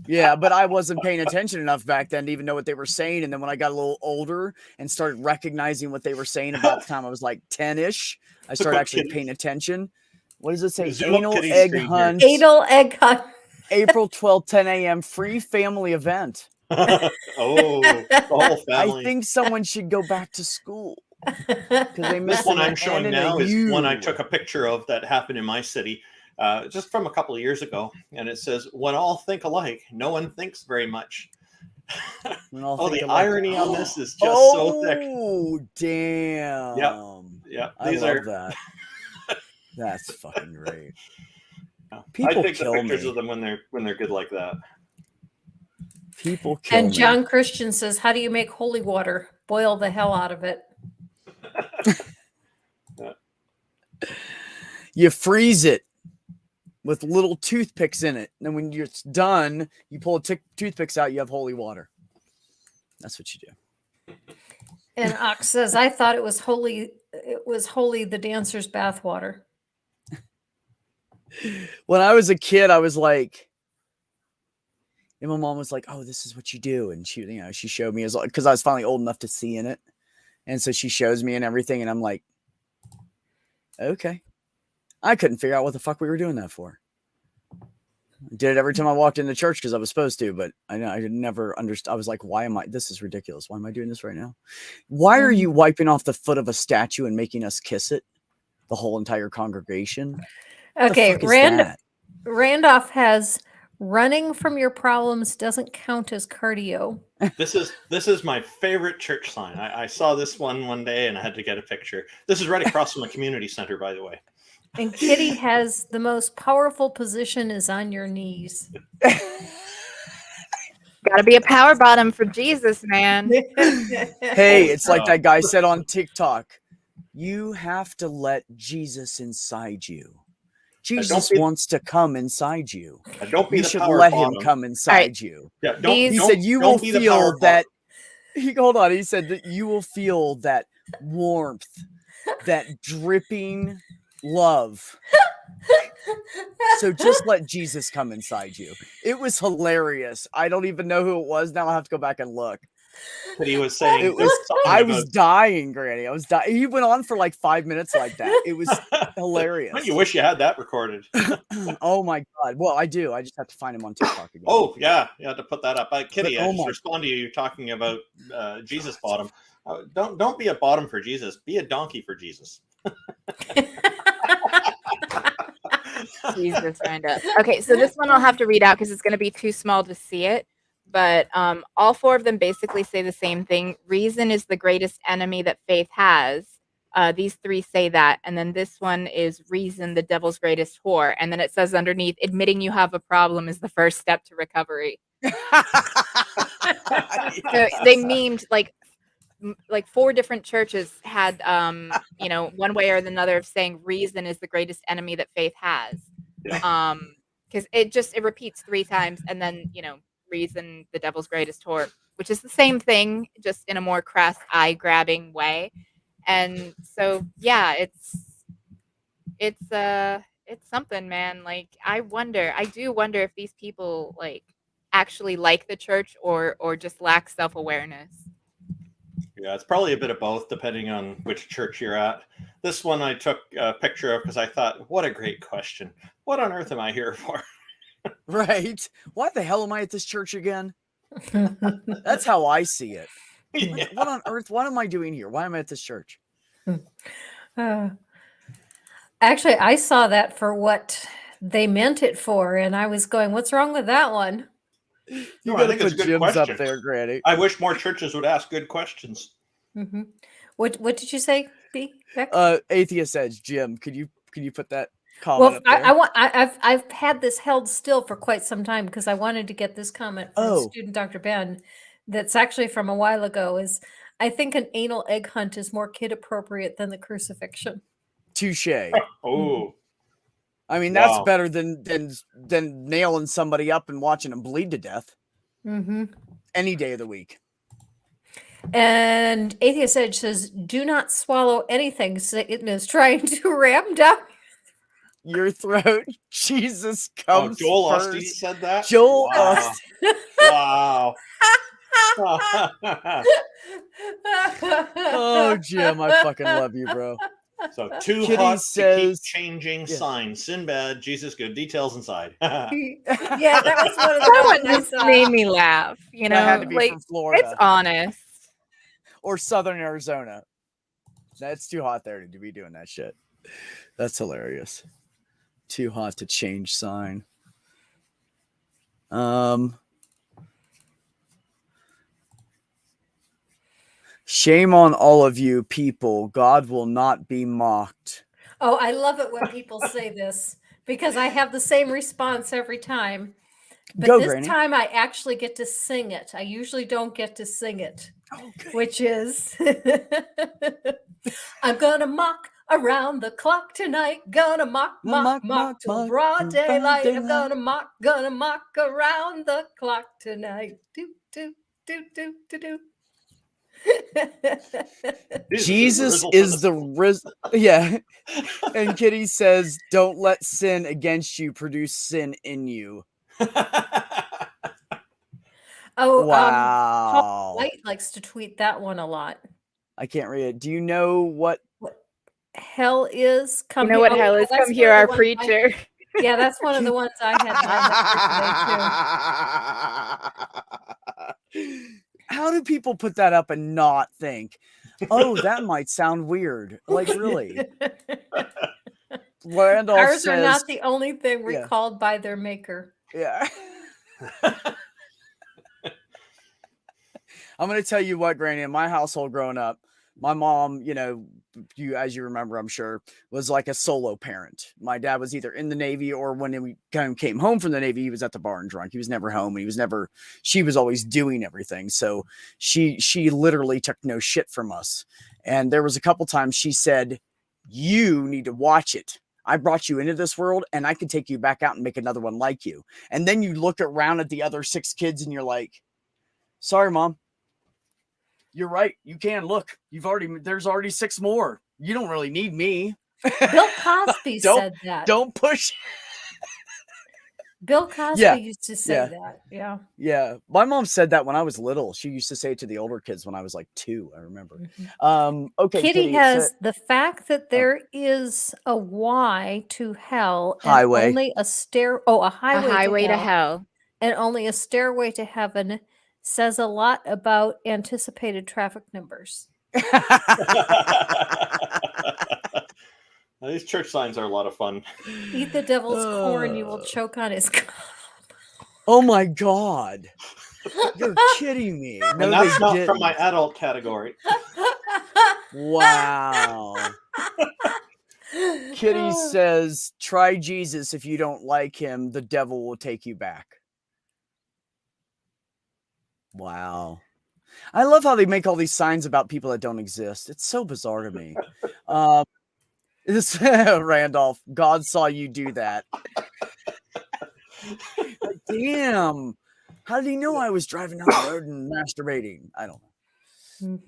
yeah, but I wasn't paying attention enough back then to even know what they were saying. And then when I got a little older and started recognizing what they were saying about the time I was like 10-ish, I started actually paying attention. What does it say? Anal egg hunt. Anal egg hunt. April 12th, 10 a.m. free family event. The whole family. I think someone should go back to school. This one I'm showing now is one I took a picture of that happened in my city just from a couple of years ago. And it says, when all think alike, no one thinks very much. The irony on this is just so thick. Oh, damn. Yep. I love that. That's fucking great. People I take the kill pictures me. of them when they're good like that. People kill me. And John Christian says, how do you make holy water? Boil the hell out of it. You freeze it with little toothpicks in it. And when it's done, you pull the toothpicks out, you have holy water. That's what you do. And Ox says, I thought it was holy the dancer's bathwater. When I was a kid, I was like, and my mom was like, oh, this is what you do. And she, she showed me, because I was finally old enough to see in it. And so she shows me and everything. And I'm like, okay. I couldn't figure out what the fuck we were doing that for. I did it every time I walked into church because I was supposed to, but I never understood. I was like, why am I, this is ridiculous. Why am I doing this right now? Why are you wiping off the foot of a statue and making us kiss it? The whole entire congregation. Okay. Randolph has running from your problems doesn't count as cardio. This is my favorite church sign. I saw this one day and I had to get a picture. This is right across from a community center, by the way. And Kitty has the most powerful position is on your knees. Gotta be a power bottom for Jesus, man. Hey, it's like that guy said on TikTok. You have to let Jesus inside you. Jesus be- wants to come inside you. Don't be You the should power let bottom. him come inside you. Yeah, He These- said you don't will be the power feel that. bottom. Hold on. He said that you will feel that warmth, that dripping love. So just let Jesus come inside you. It was hilarious. I don't even know who it was. Now I'll have to go back and look. But he was saying It was. something I about- was dying, Granny. I was dying. He went on for like 5 minutes like that. It was hilarious. Man, you wish you had that recorded. Oh my god. Well, I do. I just have to find him on TikTok again. Oh yeah, you had to put that up. Kitty, But, I oh just my- respond to you talking about Jesus bottom. Don't be a bottom for Jesus. Be a donkey for Jesus. Jesus, Randolph. Okay, so this one I'll have to read out because it's going to be too small to see it. But all four of them basically say the same thing. Reason is the greatest enemy that faith has. These three say that. And then this one is reason, the devil's greatest whore. And then it says underneath, admitting you have a problem is the first step to recovery. So they memed like 4 different churches had one way or another of saying reason is the greatest enemy that faith has. Because it repeats 3 times, and then reason, the devil's greatest whore, which is the same thing, just in a more crass eye grabbing way. And so yeah, it's something, man. Like I do wonder if these people like actually like the church or just lack self-awareness. Yeah, it's probably a bit of both, depending on which church you're at. This one I took a picture of because I thought, what a great question. What on earth am I here for? Right? Why the hell am I at this church again? That's how I see it. Yeah. What on earth? What am I doing here? Why am I at this church? Actually, I saw that for what they meant it for, and I was going, "What's wrong with that one?" You No, I gotta think it's put a good gyms up question. there, Granny. I wish more churches would ask good questions. Mm-hmm. What did you say, B? Beck? Atheist Edge, Jim. Could you put that comment Well, up there? I've had this held still for quite some time because I wanted to get this comment from student Dr. Ben. That's actually from a while ago. Is I think an anal egg hunt is more kid appropriate than the crucifixion. Touche. Oh, I mean, that's Wow. better than nailing somebody up and watching them bleed to death Mm-hmm. any day of the week. And Atheist Edge says, "Do not swallow anything. Satan is trying to ram down." Your throat. Jesus comes Joel first. Osteen said that? Joel Wow. Osteen. Wow. Oh, Jim, I fucking love you, bro. So too Kitty hot to says- keep changing Yeah. signs. Sinbad, Jesus good, details inside. Yeah, that was one of That the one ones I just saw. made me laugh. That had to be like from Florida it's honest. or Southern Arizona. That's too hot there to be doing that shit. That's hilarious. Too hot to change sign. Shame on all of you people. God will not be mocked. Oh, I love it when people say this because I have the same response every time. But Go, this Granny. time I actually get to sing it. I usually don't get to sing it, Okay. which is I'm gonna mock around the clock tonight. Gonna mock, mock, mock till broad daylight. I'm gonna mock around the clock tonight. Do, do, do, do, do, do. Jesus is the yeah. And Kitty says, "Don't let sin against you produce sin in you." Oh, Wow. Light likes to tweet that one a lot. I can't read it. Do you know what? Hell is come. You know what here- hell is? that's Come hear one of our the ones preacher. yeah, that's one of the ones I had for today too. How do people put that up and not think, "Oh, that might sound weird"? Like, really? Randolph Ours says, are not the only thing Yeah. recalled by their maker. yeah. I'm going to tell you what, Granny, in my household growing up, my mom, as you remember, I'm sure, was like a solo parent. My dad was either in the Navy or when we came home from the Navy, he was at the bar and drunk. He was never home. She was always doing everything. So she literally took no shit from us. And there was a couple times she said, "You need to watch it. I brought you into this world and I can take you back out and make another one like you. And then you look around at the other 6 kids and you're like, sorry, Mom. You're right. You can look. There's already 6 more. You don't really need me. Bill Cosby said that. Don't push. Bill Cosby Yeah. used to say that. Yeah. Yeah. My mom said that when I was little. She used to say it to the older kids when I was like 2, I remember. Okay. Kitty has the fact that there is a Y to hell and Highway. only a highway to hell. and only a stairway to heaven says a lot about anticipated traffic numbers. These church signs are a lot of fun. Eat the devil's corn, you will choke on his cob. Oh my God. You're kidding me. No, And that's they not didn't. from my adult category. Wow. Kitty says, try Jesus. If you don't like him, the devil will take you back. Wow. I love how they make all these signs about people that don't exist. It's so bizarre to me. Randolph, God saw you do that. Damn. How did he know I was driving down the road and masturbating? I don't know.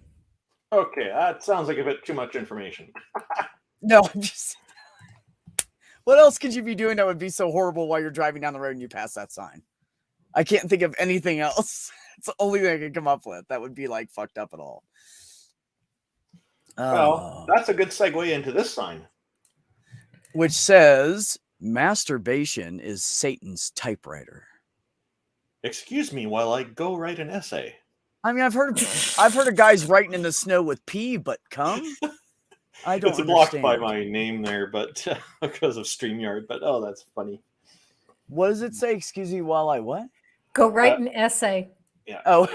Okay, that sounds like a bit too much information. No, I'm just. What else could you be doing that would be so horrible while you're driving down the road and you pass that sign? I can't think of anything else. It's the only thing I can come up with that would be like fucked up at all. Well, that's a good segue into this sign. Which says, masturbation is Satan's typewriter. Excuse me while I go write an essay. I mean, I've heard of guys writing in the snow with pee, but cum? I don't It's blocked understand. by my name there, but because of StreamYard. But oh, that's funny. What does it say? Excuse me while I what? Go write an essay. Yeah. Oh,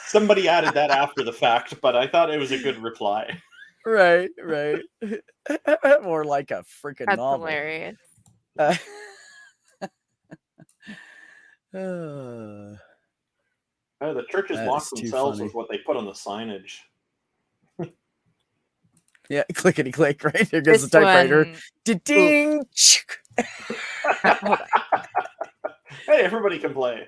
Somebody added that after the fact, but I thought it was a good reply. right. More like a freaking That's novel. hilarious. The churches That mock is too themselves funny. with what they put on the signage. Yeah, clickety click, right? There goes the typewriter. Ding! Hold on. Hey, everybody can play.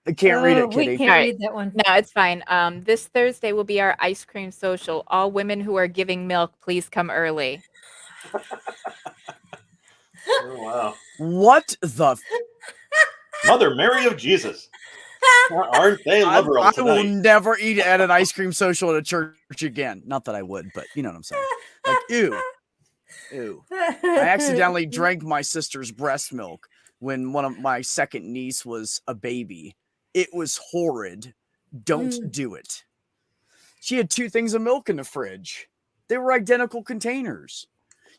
I can't read it, We Kitty. can't All right. read that one. No, it's fine. This Thursday will be our ice cream social. All women who are giving milk, please come early. Oh, wow. What the? Mother Mary of Jesus. Aren't they I liberal will tonight? never eat at an ice cream social at a church again. Not that I would, but you know what I'm saying. Like, ew. I accidentally drank my sister's breast milk when one of my second niece was a baby. It was horrid. Don't do it. She had 2 things of milk in the fridge. They were identical containers.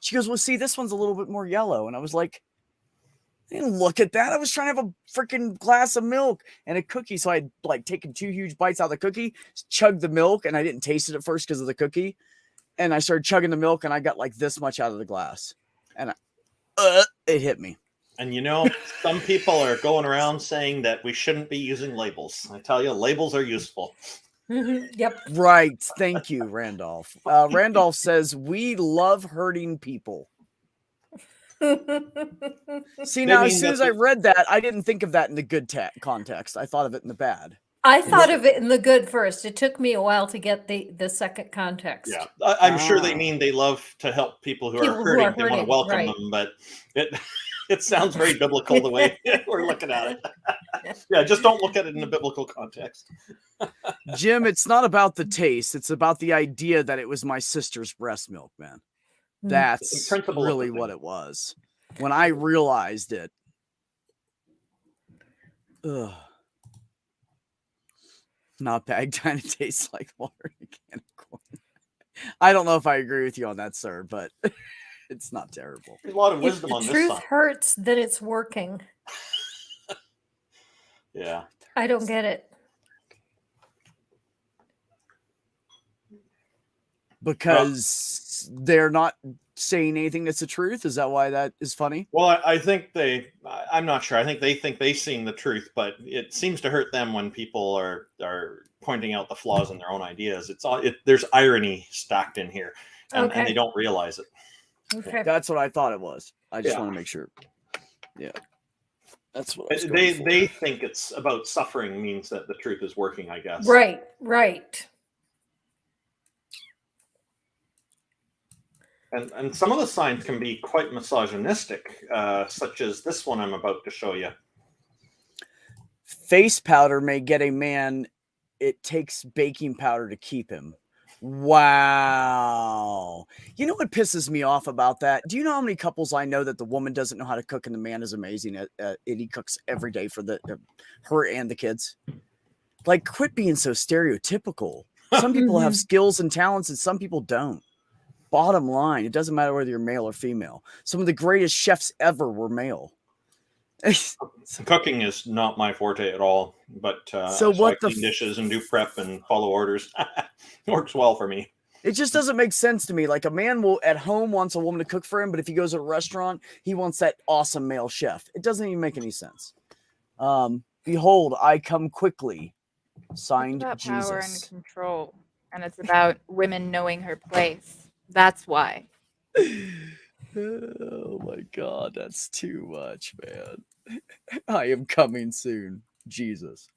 She goes, well, see, this one's a little bit more yellow. And I was like, I didn't look at that. I was trying to have a freaking glass of milk and a cookie. So I'd like taken 2 huge bites out of the cookie, chugged the milk, and I didn't taste it at first because of the cookie. And I started chugging the milk and I got like this much out of the glass. And it hit me. And you know, some people are going around saying that we shouldn't be using labels. I tell you, labels are useful. Yep. Right. Thank you, Randolph. Randolph says, we love hurting people. See, now, as soon as I read that, I didn't think of that in the good context. I thought of it in the bad. I thought of it in the good first. It took me a while to get the second context. Yeah, I'm sure they mean they love to help people who are hurting. They want to welcome right. them, but it sounds very biblical the way we're looking at it. Yeah, just don't look at it in a biblical context. Jim, it's not about the taste. It's about the idea that it was my sister's breast milk, man. That's really what it was. When I realized it. Ugh. Not bad. Kind of tastes like water in a can of corn. I don't know if I agree with you on that, sir, but it's not terrible. There's a lot of If wisdom the on this truth side. hurts, then it's working. Yeah. I don't get it. Because they're not saying anything that's the truth? Is that why that is funny? Well, I think I'm not sure. I think they've seen the truth, but it seems to hurt them when people are pointing out the flaws in their own ideas. There's irony stacked in here, and they don't realize it. Okay. That's what I thought it was. I just Yeah. want to make sure. Yeah. That's what I was going They for. they think it's about suffering means that the truth is working, I guess. Right, right. And some of the signs can be quite misogynistic, such as this one I'm about to show you. Face powder may get a man. It takes baking powder to keep him. Wow. You know what pisses me off about that? Do you know how many couples I know that the woman doesn't know how to cook and the man is amazing at it? He cooks every day for her and the kids. Like, quit being so stereotypical. Some people have skills and talents and some people don't. Bottom line, it doesn't matter whether you're male or female. Some of the greatest chefs ever were male. Cooking is not my forte at all, but So I what the clean dishes and do prep and follow orders. Works well for me. It just doesn't make sense to me. Like, a man will at home wants a woman to cook for him, but if he goes to a restaurant, he wants that awesome male chef. It doesn't even make any sense. Behold, I come quickly. Signed, It's about Jesus. power and control, and it's about women knowing her place. That's why. Oh my God, that's too much, man. I am coming soon. Jesus.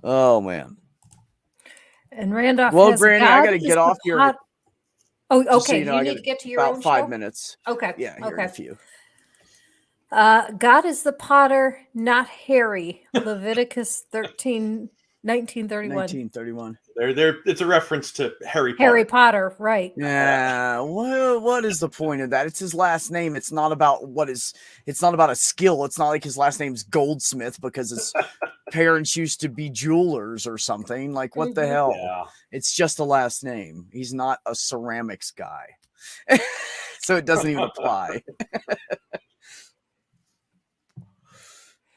Oh, man. And Randolph Well, has Granny, I God got to is get the off here. pot- Oh, okay. Just so you know, I need got to get to your about own 5 show? minutes. Okay. Yeah, here in Okay. a few. God is the potter, not Harry. Leviticus 13, 1931. 1931. It's a reference to Harry Potter. Harry Potter, right. Yeah. What is the point of that? It's his last name. It's not about it's not about a skill. It's not like his last name's Goldsmith because his parents used to be jewelers or something. Like, what the hell? Yeah. It's just a last name. He's not a ceramics guy. So it doesn't even apply.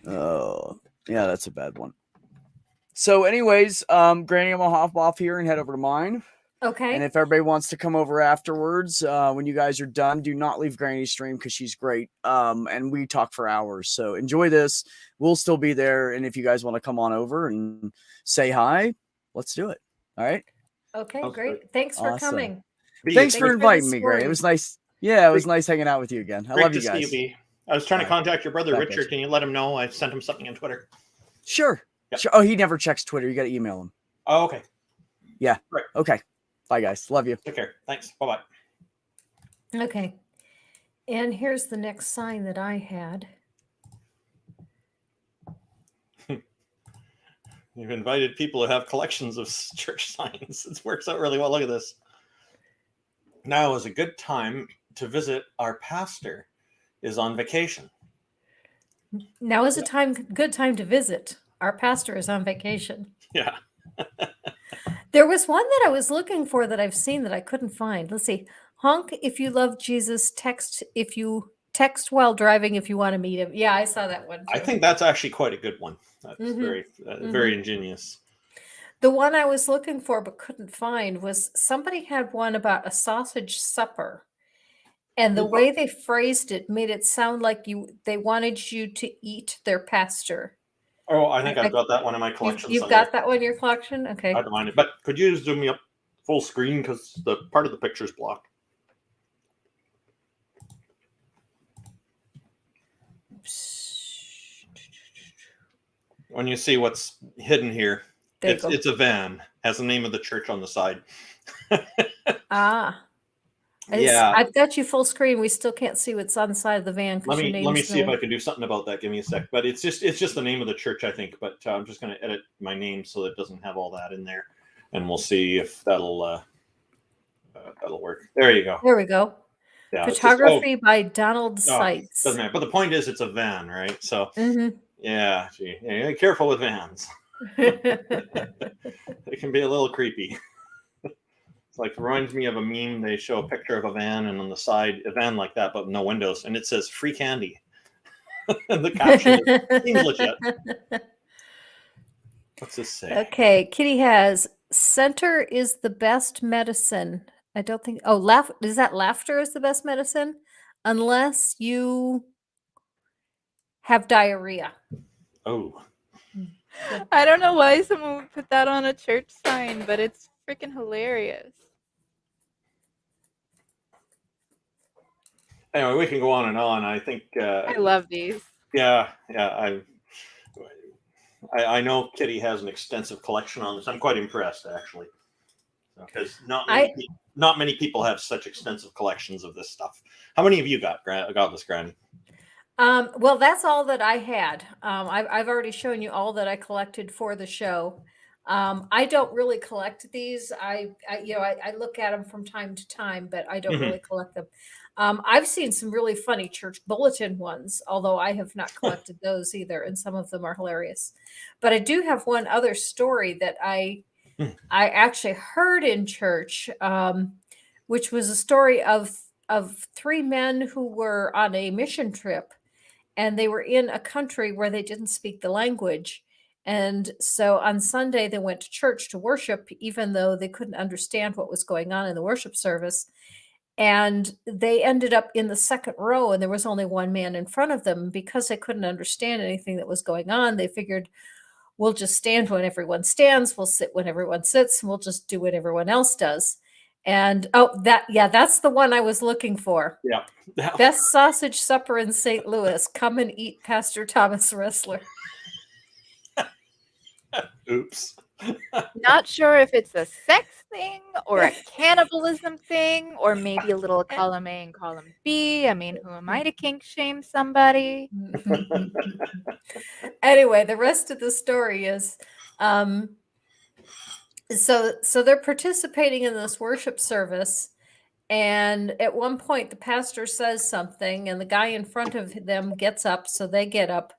Oh, yeah, that's a bad one. So anyways, Granny, I'm gonna hop off here and head over to mine. Okay. And if everybody wants to come over afterwards, when you guys are done, do not leave Granny's stream because she's great. And we talk for hours. So enjoy this. We'll still be there. And if you guys want to come on over and say hi, let's do it. All right. Okay, Sounds great. good. Thanks for Awesome. coming. Thanks Thank for you for the inviting me, Granny. It story. was nice. Yeah, it was nice hanging out with you again. I Great love to you see guys. B. I was trying to Bye. contact your brother Bye, Richard. guys. Can you let him know I sent him something on Twitter? Sure. Yeah. Sure. Oh, he never checks Twitter. You got to email him. Oh, okay. Yeah. Right. Okay. Bye, guys. Love you. Take care. Thanks. Bye-bye. Okay. And here's the next sign that I had. You've invited people who have collections of church signs. It works out really well. Look at this. Now is a good time to visit. Our pastor is on vacation. Now is a good time to visit. Our pastor is on vacation. Yeah. There was one that I was looking for that I've seen that I couldn't find. Let's see. Honk if you love Jesus. Text while driving if you want to meet him. Yeah, I saw that one too. I think that's actually quite a good one. That's Mhm. very ingenious. The one I was looking for but couldn't find was somebody had one about a sausage supper. And the way they phrased it made it sound like they wanted you to eat their pastor. Oh, I think I've got that one in my collection. You've somewhere. got that one in your collection? Okay. I don't mind it. But could you zoom me up full screen because the part of the picture is blocked? When you see what's hidden here, There you go. it's a van. Has the name of the church on the side. Ah. Yeah. I've got you full screen. We still can't see what's on the side of the van. Let me see if I can do something about that. Give me a sec. But it's just the name of the church, I think. But I'm just going to edit my name so that it doesn't have all that in there, and we'll see if that'll work. There you go. There we go. Yeah, Photography by Donald Seitz. Doesn't matter. But the point is, it's a van, right? So Mhm. yeah, yeah, careful with vans. It can be a little creepy. It's like reminds me of a meme. They show a picture of a van, and on the side, a van like that, but no windows, and it says "free candy." And the caption seems legit. What's this say? Okay, Kitty has center is the best medicine. I don't think. Oh, is that laughter is the best medicine, unless you have diarrhea. Oh, I don't know why someone would put that on a church sign, but it's freaking hilarious. Anyway, we can go on and on. I think. I love these. Yeah. I know Kitty has an extensive collection on this. I'm quite impressed, actually, because not many people have such extensive collections of this stuff. How many of you got this, Granny? Well, that's all that I had. I've already shown you all that I collected for the show. I don't really collect these. I look at them from time to time, but I don't really collect them. I've seen some really funny church bulletin ones, although I have not collected those either, and some of them are hilarious. But I do have one other story that I actually heard in church, which was a story of three men who were on a mission trip, and they were in a country where they didn't speak the language. And so on Sunday, they went to church to worship, even though they couldn't understand what was going on in the worship service. And they ended up in the second row, and there was only one man in front of them. Because they couldn't understand anything that was going on, they figured, we'll just stand when everyone stands, we'll sit when everyone sits, and we'll just do what everyone else does. And that's the one I was looking for. Yeah. Best sausage supper in St. Louis. Come and eat Pastor Thomas Ressler. Oops. Not sure if it's a sex thing or a cannibalism thing, or maybe a little column A and column B. I mean, who am I to kink shame somebody? Anyway, the rest of the story is so they're participating in this worship service, and at one point the pastor says something, and the guy in front of them gets up, so they get up,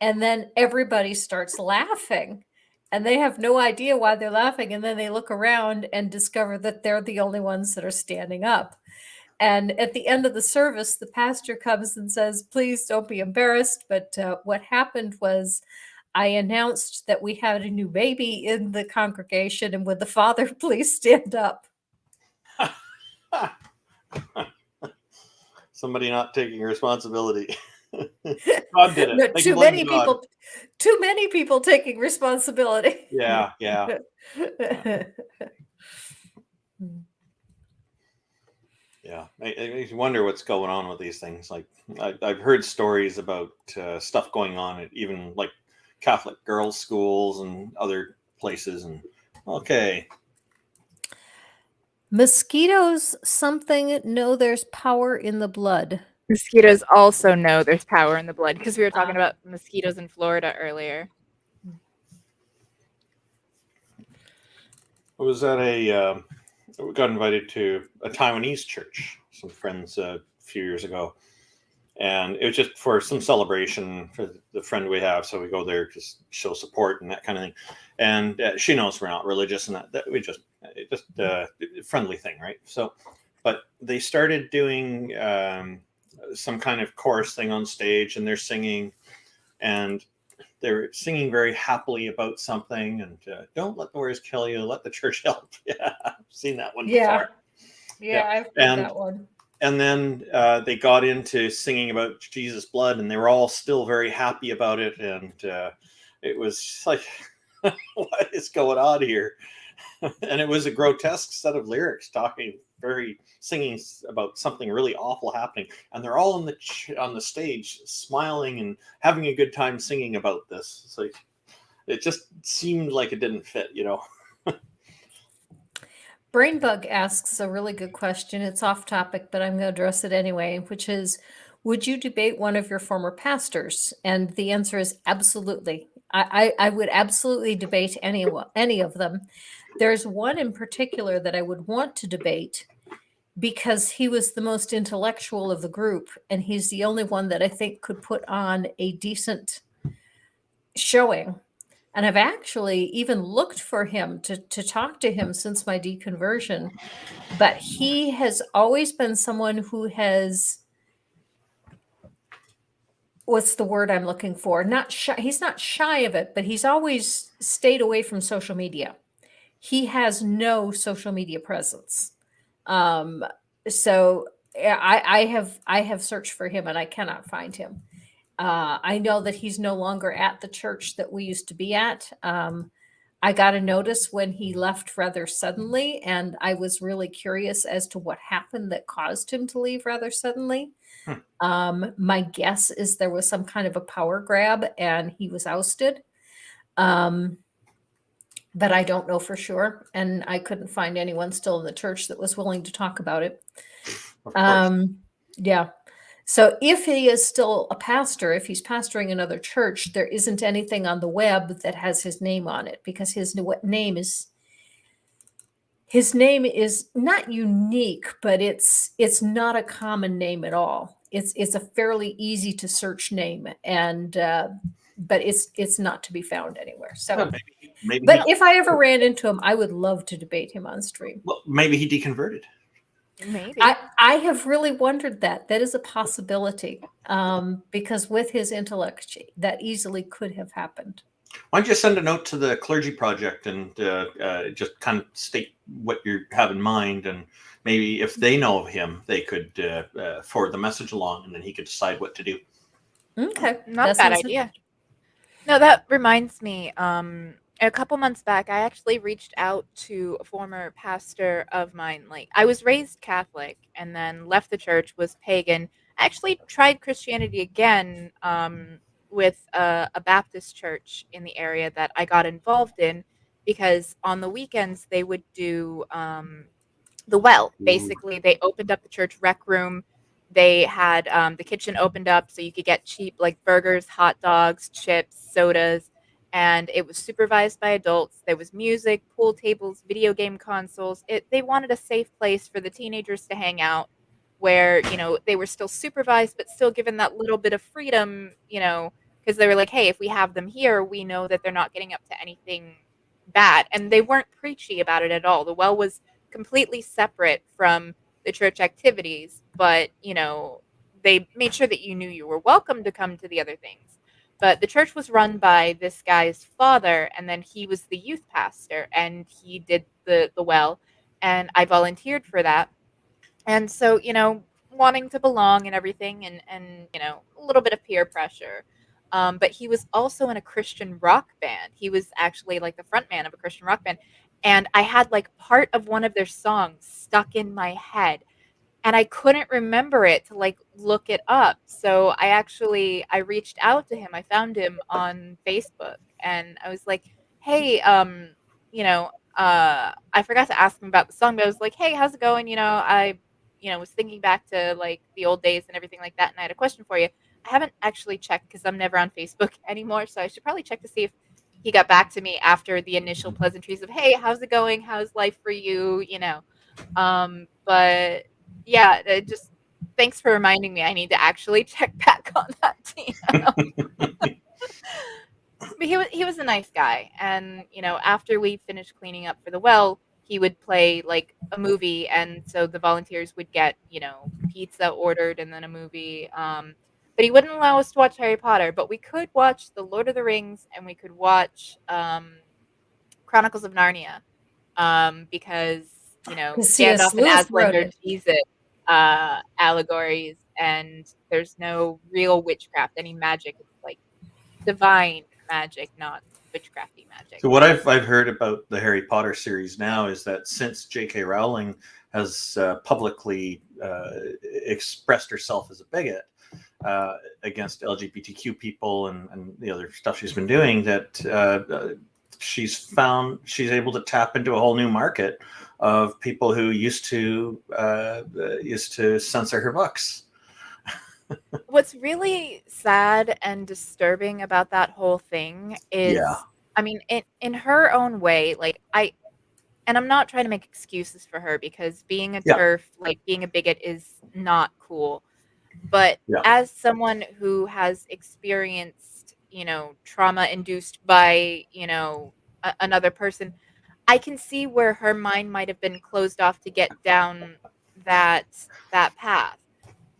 and then everybody starts laughing, and they have no idea why they're laughing, and then they look around and discover that they're the only ones that are standing up. And at the end of the service, the pastor comes and says, please don't be embarrassed, but what happened was I announced that we had a new baby in the congregation, and would the father please stand up? Somebody not taking responsibility. God did it. No, too many people taking responsibility. Yeah. Yeah, it makes you wonder what's going on with these things. Like I've heard stories about stuff going on at even like Catholic girls' schools and other places. And okay, Mosquitoes know there's power in the blood. Mosquitoes also know there's power in the blood, because we were talking about mosquitoes in Florida earlier. I was at we got invited to a Taiwanese church, some friends a few years ago, and it was just for some celebration for the friend we have. So we go there to show support and that kind of thing. And she knows we're not religious, and that we just friendly thing, right? So, but they started doing some kind of chorus thing on stage, and they're singing, and they're singing very happily about something, and don't let the words kill you, let the church help. Yeah, I've seen that one before. Yeah, I've heard that one. And then they got into singing about Jesus' blood, and they were all still very happy about it. And it was like, what is going on here? And it was a grotesque set of lyrics singing about something really awful happening, and they're all on the stage smiling and having a good time singing about this. It's like, it just seemed like it didn't fit, Brainbug asks a really good question. It's off topic, but I'm going to address it anyway, which is, would you debate one of your former pastors? And the answer is absolutely. I would absolutely debate any of them. There's one in particular that I would want to debate, because he was the most intellectual of the group, and he's the only one that I think could put on a decent showing. And I've actually even looked for him to talk to him since my deconversion, but he has always been someone who has, what's the word I'm looking for? Not shy. He's not shy of it, but he's always stayed away from social media. He has no social media presence. So I have searched for him, and I cannot find him. I know that he's no longer at the church that we used to be at. I got a notice when he left rather suddenly, and I was really curious as to what happened that caused him to leave rather suddenly. My guess is there was some kind of a power grab and he was ousted. But I don't know for sure. And I couldn't find anyone still in the church that was willing to talk about it. Of course. Yeah. So if he is still a pastor, if he's pastoring another church, there isn't anything on the web that has his name on it, because his name is not unique, but it's not a common name at all. It's a fairly easy to search name, and but it's not to be found anywhere. So, Well, maybe but if I ever ran into him, I would love to debate him on stream. well, maybe he deconverted. Maybe. I have really wondered that. That is a possibility, because with his intellect, that easily could have happened. Why don't you send a note to the Clergy Project and just kind of state what you have in mind, and maybe if they know of him, they could forward the message along, and then he could decide what to do. Okay, Not a that bad sounds- idea. No, that reminds me. A couple months back, I actually reached out to a former pastor of mine. Like, I was raised Catholic and then left the church, was pagan. I actually tried Christianity again with a Baptist church in the area that I got involved in, because on the weekends they would do the well. Basically, they opened up the church rec room. They had the kitchen opened up so you could get cheap like burgers, hot dogs, chips, sodas, and it was supervised by adults. There was music, pool tables, video game consoles. They wanted a safe place for the teenagers to hang out, where they were still supervised but still given that little bit of freedom, because they were like, hey, if we have them here, we know that they're not getting up to anything bad. And they weren't preachy about it at all. The well was completely separate from the church activities, but they made sure that you knew you were welcome to come to the other things. But the church was run by this guy's father, and then he was the youth pastor, and he did the well, and I volunteered for that. And so, wanting to belong and everything, and a little bit of peer pressure. But he was also in a Christian rock band. He was actually like the front man of a Christian rock band. And I had like part of one of their songs stuck in my head, and I couldn't remember it to like look it up. So I reached out to him. I found him on Facebook, and I was like, hey, I forgot to ask him about the song, but I was like, hey, how's it going? I was thinking back to like the old days and everything like that, and I had a question for you. I haven't actually checked because I'm never on Facebook anymore, so I should probably check to see if he got back to me after the initial pleasantries of, hey, how's it going? How's life for you? But yeah, just thanks for reminding me. I need to actually check back on that team. But he was a nice guy, and after we finished cleaning up for the well, he would play like a movie, and so the volunteers would get pizza ordered and then a movie. But he wouldn't allow us to watch Harry Potter, but we could watch The Lord of the Rings, and we could watch Chronicles of Narnia, because C.S. Gandalf and Lewis Aslan wrote are it. Jesus allegories, and there's no real witchcraft, any magic. It's like divine magic, not witchcrafty magic. So what I've heard about the Harry Potter series now is that since J.K. Rowling has publicly expressed herself as a bigot against LGBTQ people and the other stuff she's been doing, that she's able to tap into a whole new market of people who used to censor her books. What's really sad and disturbing about that whole thing is, Yeah. I mean, in her own way, like and I'm not trying to make excuses for her, because being a TERF, like being a bigot, is not cool. But as someone who has experienced, trauma induced by, another person, I can see where her mind might have been closed off to get down that path.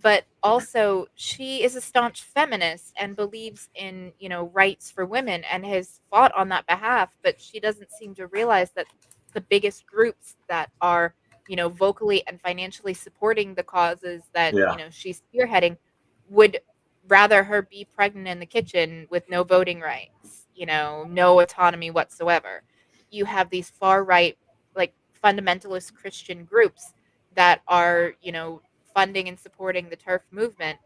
But also, she is a staunch feminist and believes in, rights for women, and has fought on that behalf. But she doesn't seem to realize that the biggest groups that are, vocally and financially supporting the causes that, she's spearheading, would rather her be pregnant in the kitchen with no voting rights, no autonomy whatsoever. you have these far right, like fundamentalist Christian groups that are, funding and supporting the TERF movement.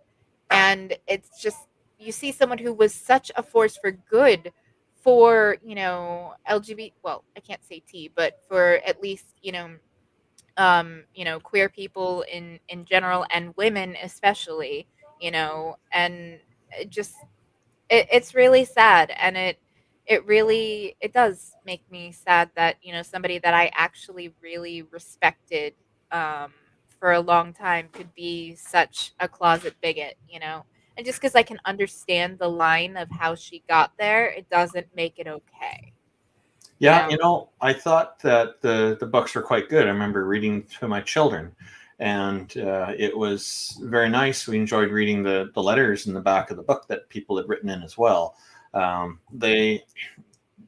And it's just, you see someone who was such a force for good for, LGBT, well, I can't say T, but for at least, queer people in general, and women especially, and it just, it's really sad. And it really, it does make me sad that, somebody that I actually really respected, um for a long time could be such a closet bigot, and just because I can understand the line of how she got there, it doesn't make it okay. Yeah, know? I thought that the books were quite good. I remember reading to my children, and it was very nice. We enjoyed reading the letters in the back of the book that people had written in as well. The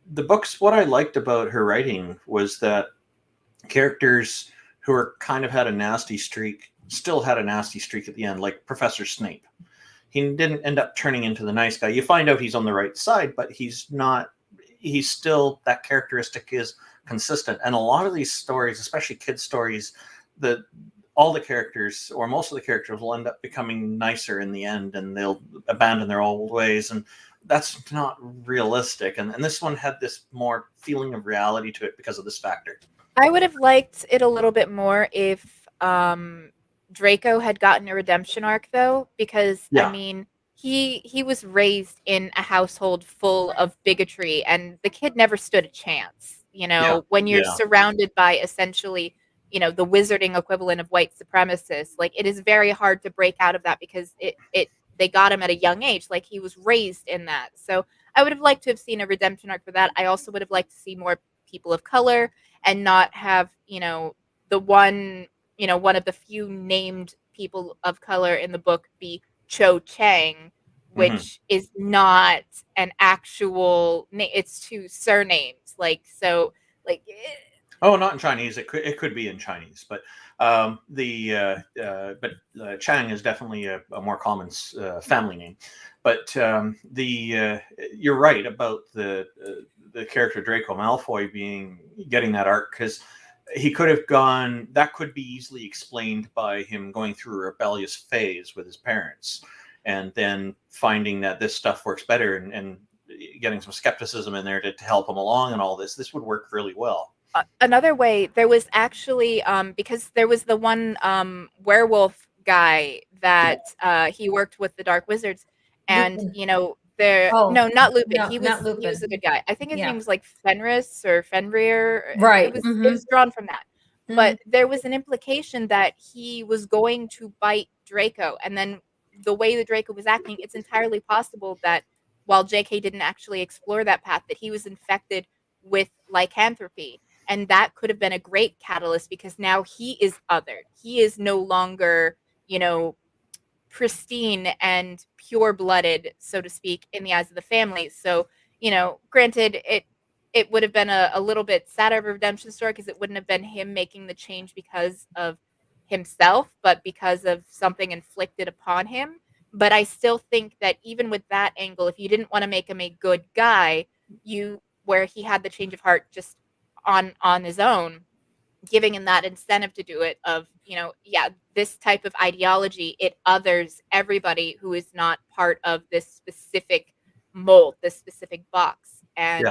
books, what I liked about her writing was that characters who were kind of had a nasty streak still had a nasty streak at the end, like Professor Snape. He didn't end up turning into the nice guy. You find out he's on the right side, but he's not. He's still, that characteristic is consistent. And a lot of these stories, especially kids' stories, all the characters, or most of the characters, will end up becoming nicer in the end, and they'll abandon their old ways. And that's not realistic. And this one had this more feeling of reality to it because of this factor. I would have liked it a little bit more if Draco had gotten a redemption arc, though, because Yeah. I mean, he was raised in a household full of bigotry, and the kid never stood a chance. When you're Yeah. surrounded by essentially, the wizarding equivalent of white supremacists, like, it is very hard to break out of that, because they got him at a young age, like he was raised in that. So I would have liked to have seen a redemption arc for that. I also would have liked to see more people of color, and not have, the one of the few named people of color in the book be Cho Chang, which is not an actual name. It's two surnames. Like, so, like, Oh, not in Chinese. It could be in Chinese, but Chang is definitely a more common family name. But you're right about the character Draco Malfoy getting that arc, because he could have gone. That could be easily explained by him going through a rebellious phase with his parents, and then finding that this stuff works better, and getting some skepticism in there to help him along, and all this. This would work really well. Another way, there was actually, because there was the one werewolf guy that he worked with the Dark Wizards, and Lupin. no, not Lupin. No, he not was Lupin. a good guy. I think his Yeah. name was like Fenris or Fenrir. Right. It was drawn from that. Mhm. But there was an implication that he was going to bite Draco, and then the way the Draco was acting, it's entirely possible that while JK didn't actually explore that path, that he was infected with lycanthropy. And that could have been a great catalyst, because now he is othered. He is no longer, pristine and pure-blooded, so to speak, in the eyes of the family. So, granted, it would have been a little bit sadder of a redemption story, because it wouldn't have been him making the change because of himself, but because of something inflicted upon him. But I still think that even with that angle, if you didn't want to make him a good guy, where he had the change of heart just on his own, giving him that incentive to do it, of, this type of ideology, it others everybody who is not part of this specific mold, this specific box. And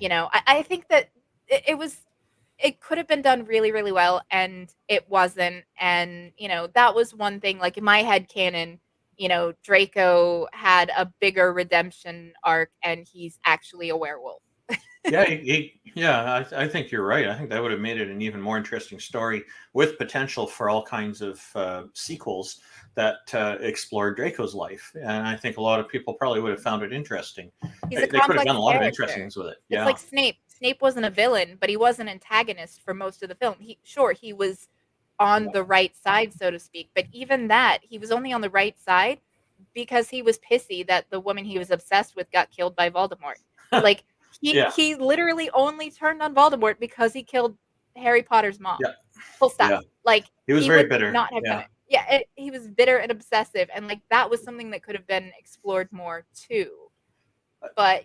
I think that it could have been done really, really well, and it wasn't. And that was one thing, like, in my head canon, Draco had a bigger redemption arc, and he's actually a werewolf. I think you're right. I think that would have made it an even more interesting story, with potential for all kinds of sequels that explored Draco's life. And I think a lot of people probably would have found it interesting. He's They a could have complex done a lot of character. interesting things with it. It's like Snape. Snape wasn't a villain, but he was an antagonist for most of the film. He was on the right side, so to speak. But even that, he was only on the right side because he was pissy that the woman he was obsessed with got killed by Voldemort. Like, he literally only turned on Voldemort because he killed Harry Potter's mom. Yeah. Full stop. Yeah. Like, he was very bitter. Not have done it. He was bitter and obsessive, and like, that was something that could have been explored more too. But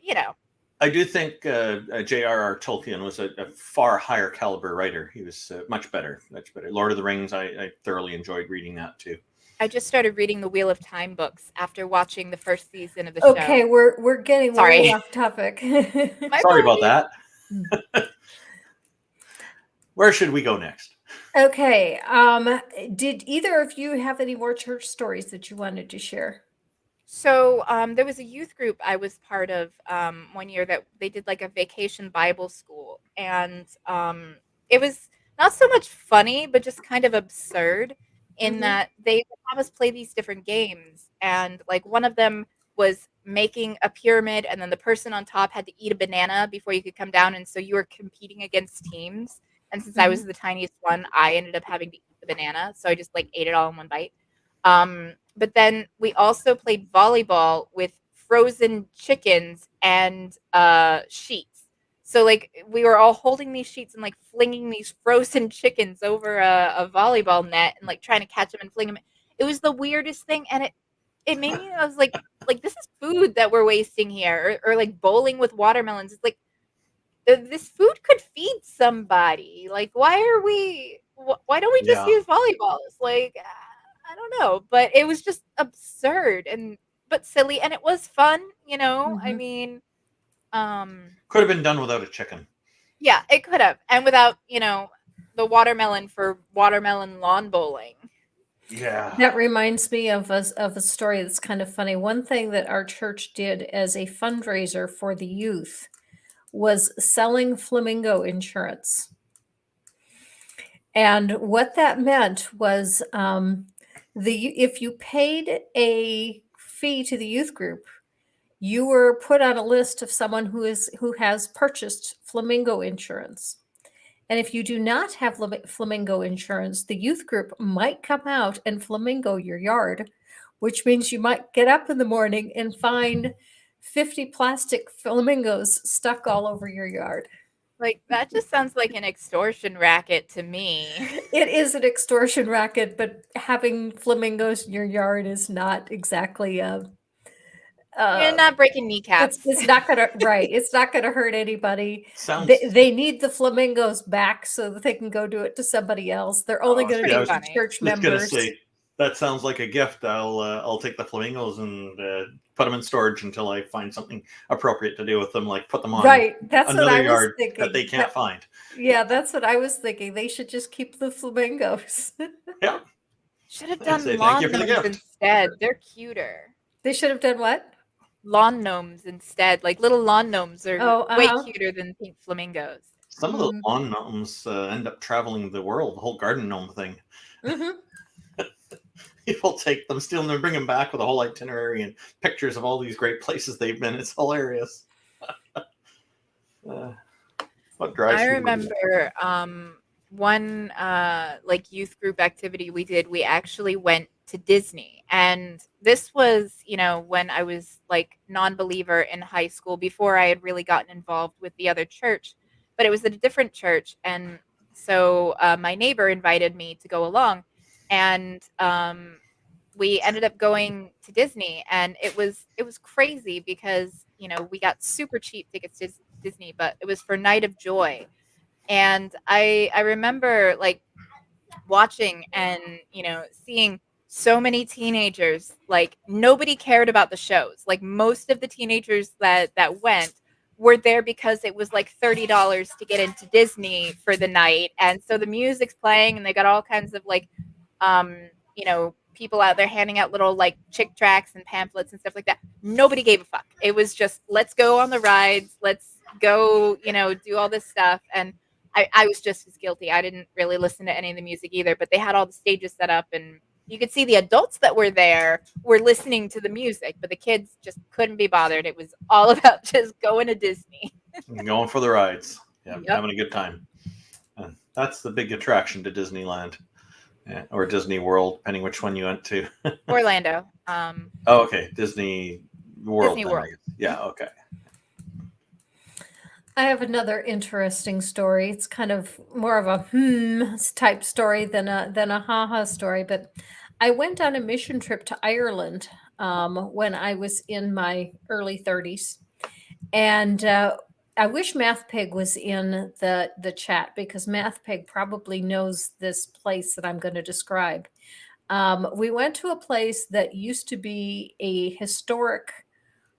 I do think J.R.R. Tolkien was a far higher caliber writer. He was much better, much better. Lord of the Rings, I thoroughly enjoyed reading that too. I just started reading the Wheel of Time books after watching the first season of the Okay, show. we're getting Sorry. way off topic. My Sorry about apologies. that. Where should we go next? Okay. Did either of you have any more church stories that you wanted to share? So there was a youth group I was part of one year that they did like a vacation Bible school, and it was not so much funny, but just kind of absurd in Mhm. that they would have us play these different games, and like one of them was making a pyramid, and then the person on top had to eat a banana before you could come down, and so you were competing against teams. And since I was the tiniest one, I ended up having to eat the banana, so I just like ate it all in one bite. But then we also played volleyball with frozen chickens and sheets. So like we were all holding these sheets and like flinging these frozen chickens over a volleyball net and like trying to catch them and fling them. It was the weirdest thing, and it made me. I was like this is food that we're wasting here, or like bowling with watermelons. It's like this food could feed somebody. Like why don't we just Yeah. use volleyballs? Like I don't know, but it was just absurd but silly, and it was fun, you know. I Mhm. mean, Could have been done without a chicken. yeah, it could have, and without the watermelon for watermelon lawn bowling. Yeah. That reminds me of a story that's kind of funny. One thing that our church did as a fundraiser for the youth was selling Flamingo insurance. And what that meant was if you paid a fee to the youth group, you were put on a list of someone who has purchased Flamingo insurance. And if you do not have Flamingo insurance, the youth group might come out and flamingo your yard, which means you might get up in the morning and find 50 plastic flamingos stuck all over your yard. Like that just sounds like an extortion racket to me. It is an extortion racket, but having flamingos in your yard is not exactly You're uh not breaking kneecaps. it's not gonna right. It's not gonna hurt anybody. Sounds. They need the flamingos back so that they can go do it to somebody else. They're only Oh, going to see, I do was it to funny. church just gonna members. say that sounds like a gift. I'll take the flamingos and put them in storage until I find something appropriate to do with them, like put them on Right. That's what another I was yard thinking. that they can't find. Yeah, that's what I was thinking. They should just keep the flamingos. Yeah. Should have I'd done say thank lawn you for the gnomes gift. instead. They're cuter. They should have done what? Lawn gnomes instead. Like little lawn gnomes are Oh, way cuter than pink flamingos. Some of those Mm. lawn gnomes end up traveling the world, the whole garden gnome thing. Mhm. People take them, steal them, and bring them back with a whole itinerary and pictures of all these great places they've been. It's hilarious. What drives I people? remember one like youth group activity we did. We actually went to Disney, and this was when I was like non-believer in high school, before I had really gotten involved with the other church, but it was at a different church. And so my neighbor invited me to go along, and we ended up going to Disney, and it was crazy because we got super cheap tickets to Disney, but it was for Night of Joy. And I remember like watching and seeing so many teenagers. Like nobody cared about the shows. Like most of the teenagers that went were there because it was like $30 to get into Disney for the night, and so the music's playing and they got all kinds of like people out there handing out little like chick tracts and pamphlets and stuff like that. Nobody gave a fuck. It was just, let's go on the rides, let's go do all this stuff. And I was just as guilty. I didn't really listen to any of the music either, but they had all the stages set up, and you could see the adults that were there were listening to the music, but the kids just couldn't be bothered. It was all about just going to Disney. Going for the rides. Yeah, Yep. having a good time. That's the big attraction to Disneyland. Or Disney World, depending which one you went to. Orlando. Oh, okay. Disney World. Disney then, I World. guess. Yeah, okay. I have another interesting story. It's kind of more of a type story than a ha-ha story, but I went on a mission trip to Ireland when I was in my early 30s. And I wish Math Pig was in the chat, because Math Pig probably knows this place that I'm going to describe. We went to a place that used to be a historic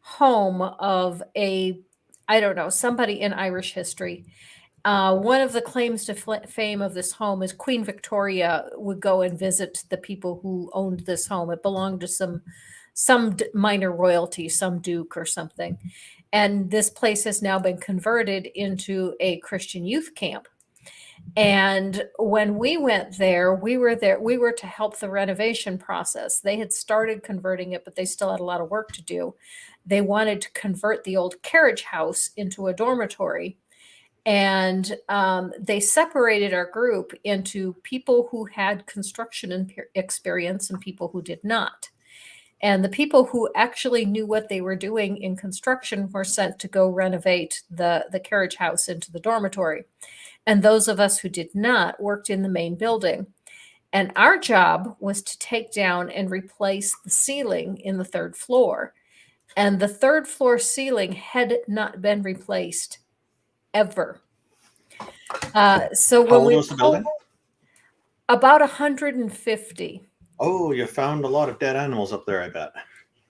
home of I don't know, somebody in Irish history. One of the claims to fame of this home is Queen Victoria would go and visit the people who owned this home. It belonged to some minor royalty, some duke or something. And this place has now been converted into a Christian youth camp. And when we went there, we were to help the renovation process. They had started converting it, but they still had a lot of work to do. They wanted to convert the old carriage house into a dormitory. And they separated our group into people who had construction experience and people who did not. And the people who actually knew what they were doing in construction were sent to go renovate the carriage house into the dormitory. And those of us who did not worked in the main building. And our job was to take down and replace the ceiling in the third floor. And the third floor ceiling had not been replaced ever. So How when old we was the building? about 150. Oh, you found a lot of dead animals up there, I bet.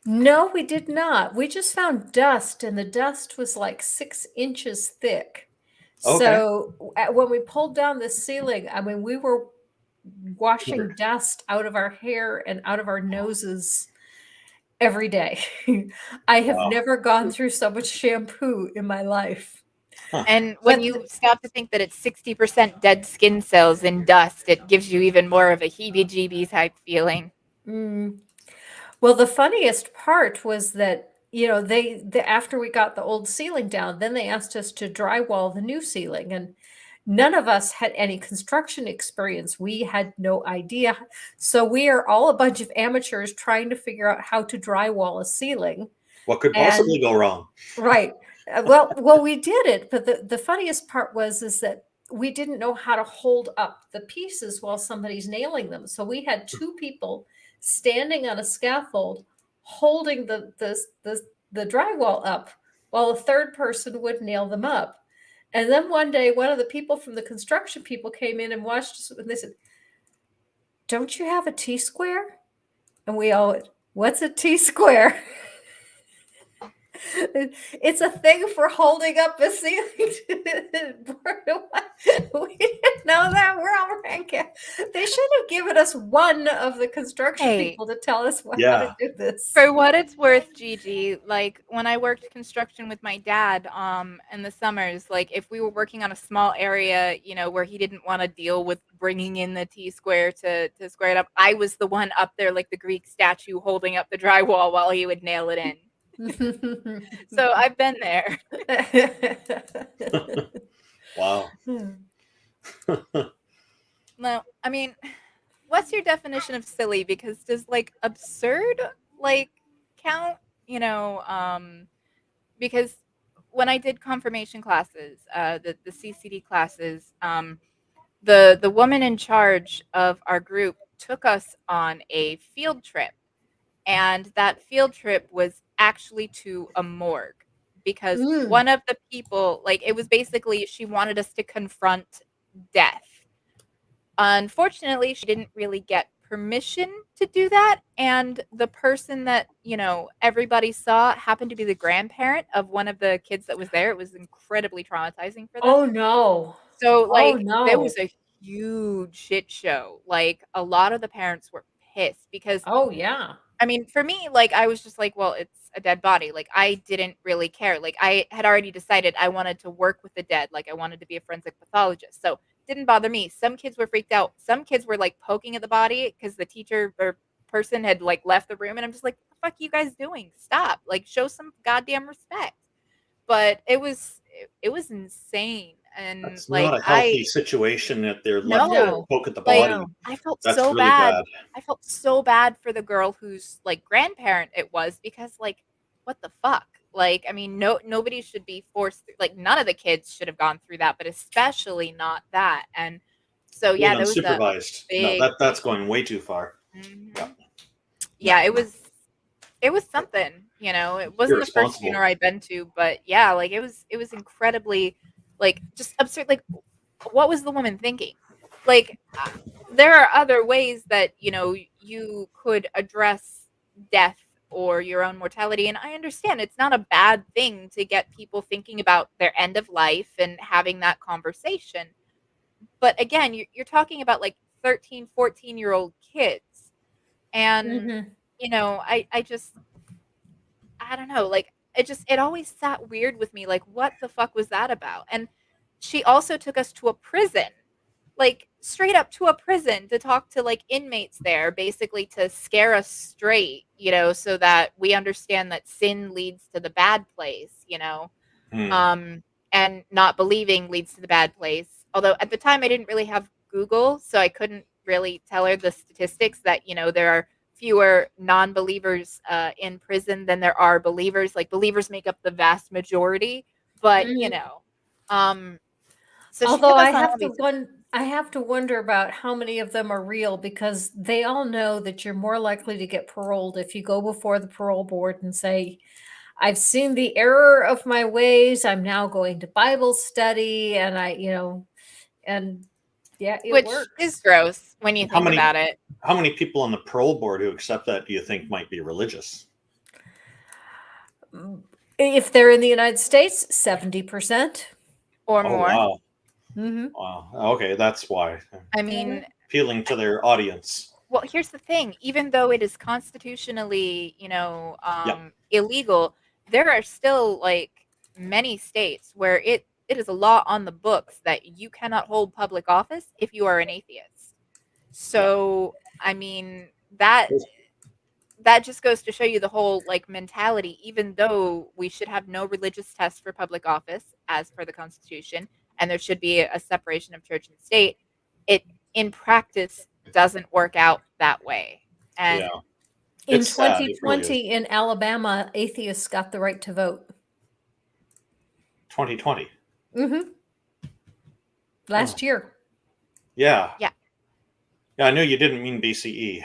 No, we did not. We just found dust, and the dust was like 6 inches thick. Okay. So when we pulled down the ceiling, I mean, we were washing dust out of our hair and out of our noses every day. I have Wow. never gone through so much shampoo in my life. And when But you stop to think that it's 60% dead skin cells in dust, it gives you even more of a heebie-jeebie type feeling. Well, the funniest part was that, you know, after we got the old ceiling down, then they asked us to drywall the new ceiling, and none of us had any construction experience. We had no idea. So we are all a bunch of amateurs trying to figure out how to drywall a ceiling. What could possibly go wrong? Right. Well, we did it, but the funniest part is that we didn't know how to hold up the pieces while somebody's nailing them. So we had 2 people standing on a scaffold holding the drywall up while a third person would nail them up. And then one day, one of the people from the construction people came in and watched us, and they said, "Don't you have a T-square?" And we all went, "What's a T-square?" It's a thing for holding up a ceiling. We didn't know that. We're all ranking. They should have given us one of the construction people to tell us how to do this. For what it's worth, Gigi, like when I worked construction with my dad in the summers, like if we were working on a small area, you know, where he didn't want to deal with bringing in the T-square to square it up, I was the one up there like the Greek statue holding up the drywall while he would nail it in. So I've been there. Wow. No, I mean, what's your definition of silly? Because does like absurd like count? You know, because when I did confirmation classes, the CCD classes, the woman in charge of our group took us on a field trip. And that field trip was actually to a morgue, because one of the people, like, it was basically, she wanted us to confront death. Unfortunately, she didn't really get permission to do that. And the person that, you know, everybody saw happened to be the grandparent of one of the kids that was there. It was incredibly traumatizing for them. Oh, no. So, like, there was a huge shit show. Like, a lot of the parents were pissed because, oh, yeah. I mean, for me, like, I was just like, well, it's a dead body. Like, I didn't really care. Like, I had already decided I wanted to work with the dead. Like, I wanted to be a forensic pathologist. So it didn't bother me. Some kids were freaked out. Some kids were, like, poking at the body because the teacher or person had, like, left the room. And I'm just like, what the fuck are you guys doing? Stop. Like, show some goddamn respect. But it was insane. And that's like, not a healthy situation that they're left to poke at the body. Like, I felt That's so really bad. I felt so bad for the girl whose like grandparent it was, because like, what the fuck? Like, I mean, nobody should be forced. Like, none of the kids should have gone through that, but especially not that. And so yeah, there was a unsupervised. big, No, that's going way too far. Yeah, it was it was something, you know. It wasn't the first Irresponsible. funeral I'd been to, but yeah, like it was incredibly, like, just absurd. Like, what was the woman thinking? Like, there are other ways that, you know, you could address death or your own mortality, and I understand it's not a bad thing to get people thinking about their end of life and having that conversation. But again, you're talking about like 13, 14-year-old kids, and Mhm. you know, I don't know, like, it always sat weird with me, like, what the fuck was that about? And she also took us to a prison, like, straight up to a prison to talk to, like, inmates there, basically to scare us straight, you know, so that we understand that sin leads to the bad place, you know? Hmm. And not believing leads to the bad place. Although at the time I didn't really have Google, so I couldn't really tell her the statistics that, you know, there are fewer non-believers in prison than there are believers. Like, believers make up the vast majority, but you Mhm. know, um, so she Although took us on all these. I have to wonder about how many of them are real, because they all know that you're more likely to get paroled if you go before the parole board and say, I've seen the error of my ways. I'm now going to Bible study, and and yeah, it Which is works. gross when you How think many about it, how many people on the parole board who accept that do you think might be religious? If they're in the United States, 70%. or Oh more. wow, Mm-hmm. wow. Okay, that's why. I mean, Appealing to their audience. well, here's the thing. Even though it is constitutionally, you know, Yep. illegal, there are still like many states where it is a law on the books that you cannot hold public office if you are an atheist. Yeah. So, I mean, that just goes to show you the whole like mentality. Even though we should have no religious test for public office as per the Constitution, and there should be a separation of church and state, it in practice doesn't work out that way. Yeah. And In It's sad. It really is. 2020 in Alabama, atheists got the right to vote. 2020. Mm-hmm. Last year. Yeah. yeah. Yeah, I knew you didn't mean BCE.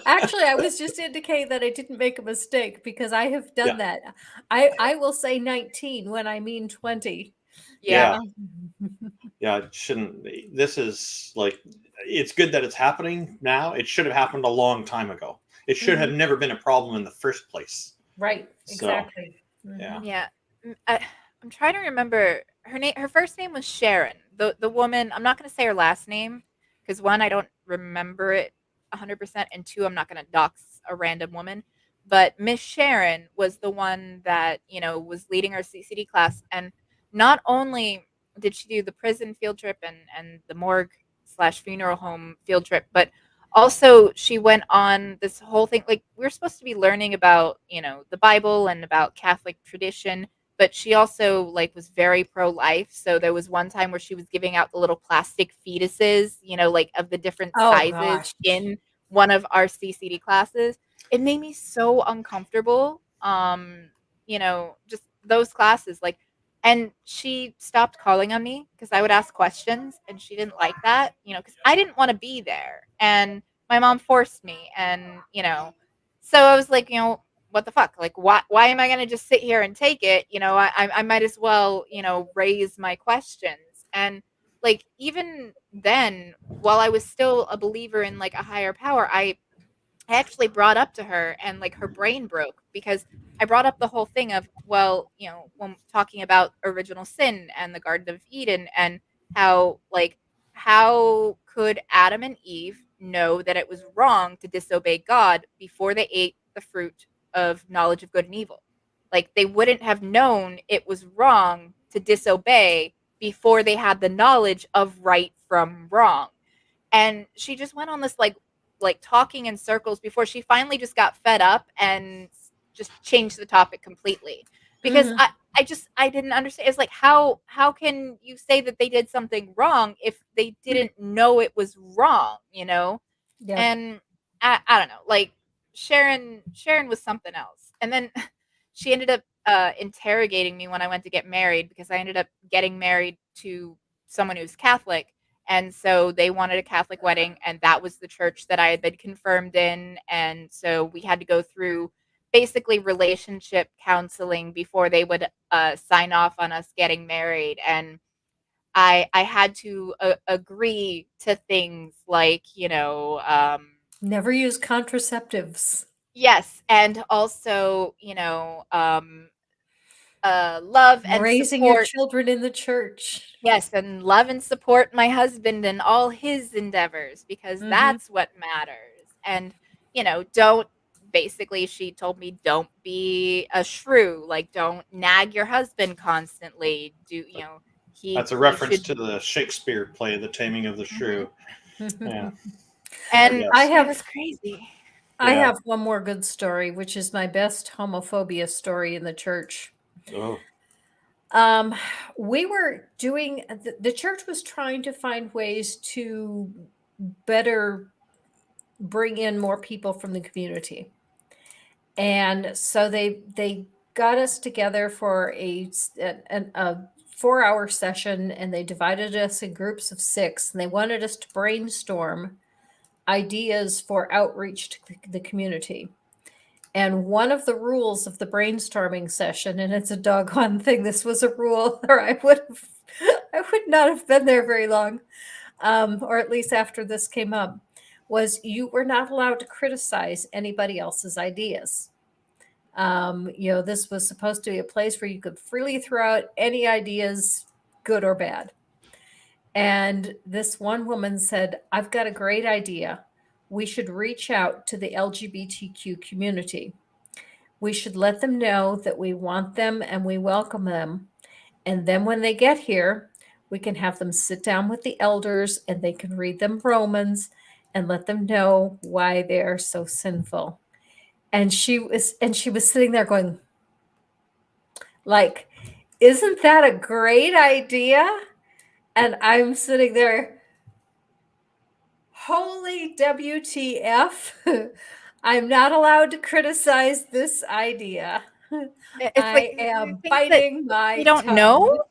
Actually, I was just indicating that I didn't make a mistake, because I have done Yeah. that. I will say 19 when I mean 20. Yeah. Yeah, it shouldn't. This is like, it's good that it's happening now. It should have happened a long time ago. It should have never been a problem in the first place. Right, So, exactly. yeah. Yeah. I'm trying to remember her name. Her first name was Sharon. The woman, I'm not going to say her last name because one, I don't remember it 100%, and two, I'm not going to dox a random woman. But Miss Sharon was the one that, you know, was leading our CCD class, and not only did she do the prison field trip and the morgue slash funeral home field trip, but also she went on this whole thing. Like, we were supposed to be learning about, you know, the Bible and about Catholic tradition, but she also like was very pro-life. So there was one time where she was giving out the little plastic fetuses, you know, like of the different Oh sizes gosh. in one of our CCD classes. It made me so uncomfortable. You know, just those classes, like, and she stopped calling on me because I would ask questions, and she didn't like that, you know, because I didn't want to be there, and my mom forced me, and you know, so I was like, you know, what the fuck? Like, why am I going to just sit here and take it? You know, I might as well, you know, raise my questions. And like, even then, while I was still a believer in like a higher power, I actually brought up to her, and like her brain broke because I brought up the whole thing of, well, you know, when talking about original sin and the Garden of Eden, and how like, how could Adam and Eve know that it was wrong to disobey God before they ate the fruit of knowledge of good and evil? Like, they wouldn't have known it was wrong to disobey before they had the knowledge of right from wrong. And she just went on this like talking in circles before she finally just got fed up and just changed the topic completely, because I didn't understand. It's like, how can you say that they did something wrong if they didn't know it was wrong, you know? Yep. And I don't know, like, Sharon was something else. And then she ended up interrogating me when I went to get married, because I ended up getting married to someone who's Catholic, And so they wanted a Catholic wedding, and that was the church that I had been confirmed in. And so we had to go through basically relationship counseling before they would sign off on us getting married. And I had to agree to things like, Never use contraceptives. yes, and also, love and Raising your support. children in the church. Yes, and love and support my husband in all his endeavors, because Mhm. that's what matters. And, don't basically, she told me, don't be a shrew. Like, don't nag your husband constantly. That's a he reference should. to the Shakespeare play, The Taming of the Shrew. Yeah. And Yes. it was crazy. I Yeah. have one more good story, which is my best homophobia story in the church. Oh, We were doing, the church was trying to find ways to better bring in more people from the community. And so they got us together for a 4-hour session, and they divided us in groups of 6, and they wanted us to brainstorm ideas for outreach to the community. And one of the rules of the brainstorming session, and it's a doggone thing, this was a rule, or I would not have been there very long, or at least after this came up, was you were not allowed to criticize anybody else's ideas. This was supposed to be a place where you could freely throw out any ideas, good or bad. And this one woman said, I've got a great idea. We should reach out to the LGBTQ community. We should let them know that we want them and we welcome them. And then when they get here, we can have them sit down with the elders and they can read them Romans and let them know why they are so sinful. And she was sitting there going, like, isn't that a great idea? And I'm sitting there, holy WTF. I'm not allowed to criticize this idea. It's I like am things that biting my you don't tongue. know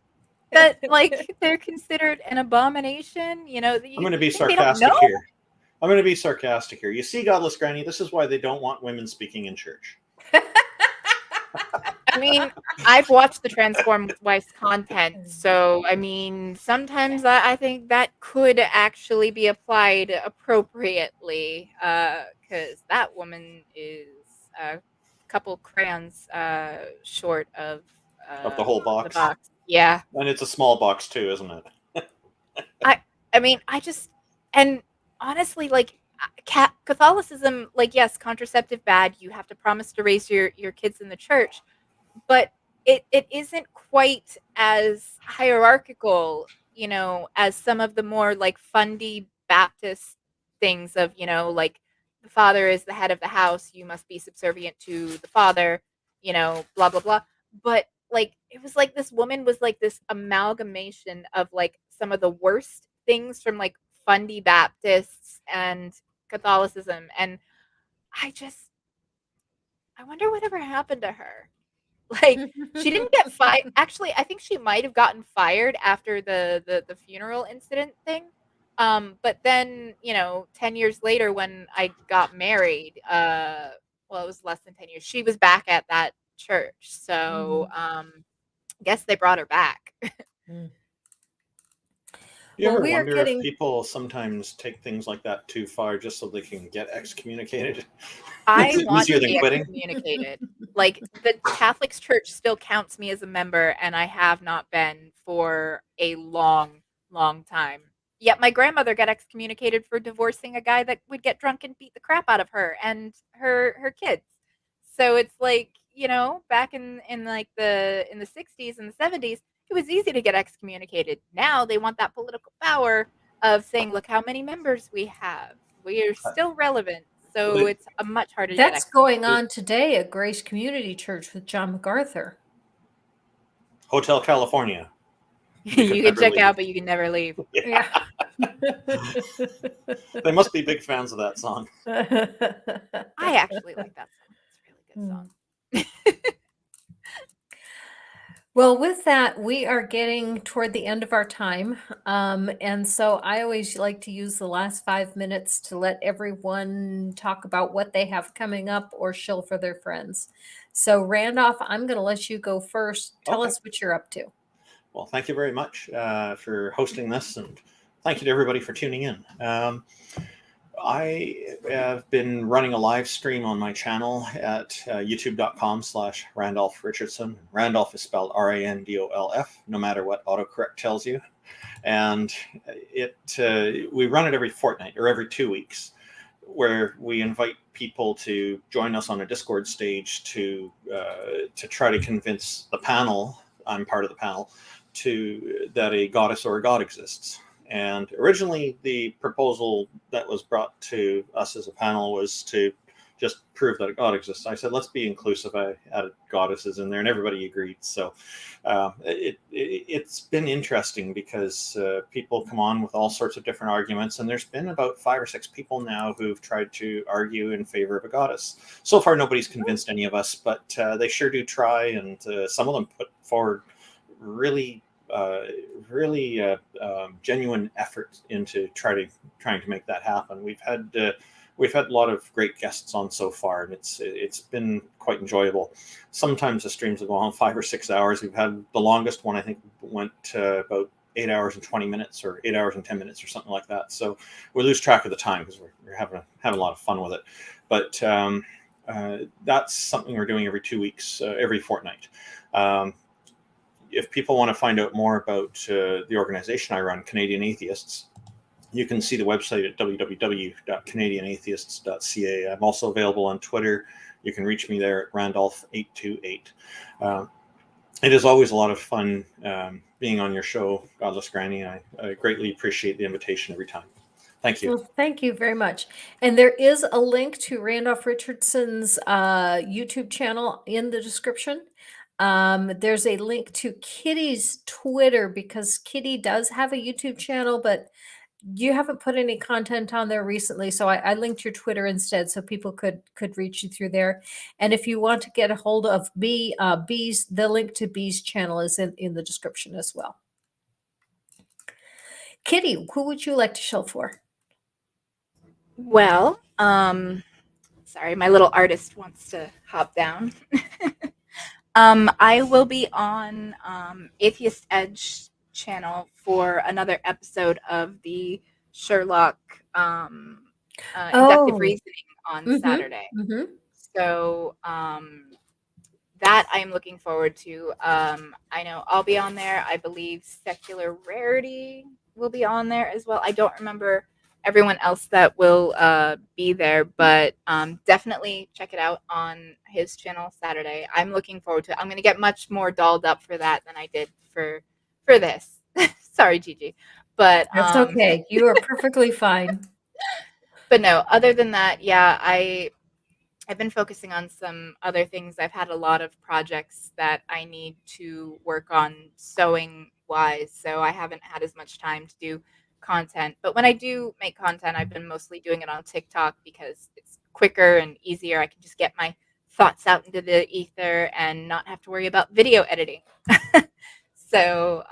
that like they're considered an abomination. I'm going to be think they don't sarcastic know? here. I'm going to be sarcastic here. You see, Godless Granny, this is why they don't want women speaking in church. I mean, I've watched the Transformed Wife's content, so I mean, sometimes I think that could actually be applied appropriately, because that woman is a couple crayons short of the whole box. The box. Yeah. And it's a small box too, isn't it? I mean, and honestly, like, Catholicism, like, yes, contraceptive bad. You have to promise to raise your kids in the church, but it isn't quite as hierarchical, as some of the more like fundy Baptist things of, like, the father is the head of the house. You must be subservient to the father, blah, blah, blah. But like, it was like this woman was like this amalgamation of like some of the worst things from like fundy Baptists and Catholicism. And I wonder whatever happened to her. Like, she didn't get fired. Actually, I think she might have gotten fired after the funeral incident thing. But then, 10 years later when I got married, well, it was less than 10 years, she was back at that church. So, I guess they brought her back. You Well, ever we are wonder getting- if people sometimes take things like that too far just so they can get excommunicated? I Is it want easier to than be quitting? excommunicated. Like, the Catholic Church still counts me as a member, and I have not been for a long, long time. Yet my grandmother got excommunicated for divorcing a guy that would get drunk and beat the crap out of her and her kids. So it's like, back in like in the 60s and the 70s, it was easy to get excommunicated. Now they want that political power of saying, look how many members we have. We are still relevant. So it's a much harder to get That's going excommunicated. on today at Grace Community Church with John MacArthur. Hotel California. You can check leave. out, but you can never leave. Yeah. They must be big fans of that song. I actually like that song. It's a really good song. Well, with that, we are getting toward the end of our time. And so I always like to use the last 5 minutes to let everyone talk about what they have coming up or shill for their friends. So, Randolph, I'm going to let you go first. Tell Okay. us what you're up to. Well, thank you very much for hosting this, and thank you to everybody for tuning in. I have been running a live stream on my channel at youtube.com/Randolf Richardson. Randolph is spelled Randolf, no matter what autocorrect tells you. And we run it every fortnight or every 2 weeks, where we invite people to join us on a Discord stage to try to convince the panel. I'm part of the panel that a goddess or a god exists. And originally, the proposal that was brought to us as a panel was to just prove that a god exists. I said, let's be inclusive. I added goddesses in there, and everybody agreed. So it's been interesting because people come on with all sorts of different arguments, and there's been about 5 or 6 people now who've tried to argue in favor of a goddess. So far, nobody's convinced any of us, but they sure do try, and some of them put forward really genuine effort into trying to make that happen. We've had a lot of great guests on so far, and it's been quite enjoyable. Sometimes the streams will go on 5 or 6 hours. We've had the longest one, I think, went about 8 hours and 20 minutes or 8 hours and 10 minutes or something like that. So we lose track of the time because we're having a lot of fun with it. But that's something we're doing every 2 weeks, every fortnight. If people want to find out more about the organization I run, Canadian Atheists, you can see the website at www.canadianatheists.ca. I'm also available on Twitter. You can reach me there at Randolph828. It is always a lot of fun being on your show, Godless Granny. I greatly appreciate the invitation every time. Thank you. Well, thank you very much. And there is a link to Randolph Richardson's YouTube channel in the description. There's a link to Kitty's Twitter because Kitty does have a YouTube channel, but you haven't put any content on there recently. So I linked your Twitter instead so people could reach you through there. And if you want to get a hold of Bee's, the link to Bee's channel is in the description as well. Kitty, who would you like to shill for? Well, sorry, my little artist wants to hop down. I will be on Atheist Edge channel for another episode of the Sherlock inductive reasoning on Saturday. So that I'm looking forward to. I know I'll be on there. I believe Secular Rarity will be on there as well. I don't remember everyone else that will be there, but definitely check it out on his channel Saturday. I'm looking forward to it. I'm going to get much more dolled up for that than I did for this. Sorry, Gigi, but that's okay. You are perfectly fine. But no, other than that, yeah, I've been focusing on some other things. I've had a lot of projects that I need to work on sewing wise, so I haven't had as much time to do content. But when I do make content, I've been mostly doing it on TikTok because it's quicker and easier. I can just get my thoughts out into the ether and not have to worry about video editing. So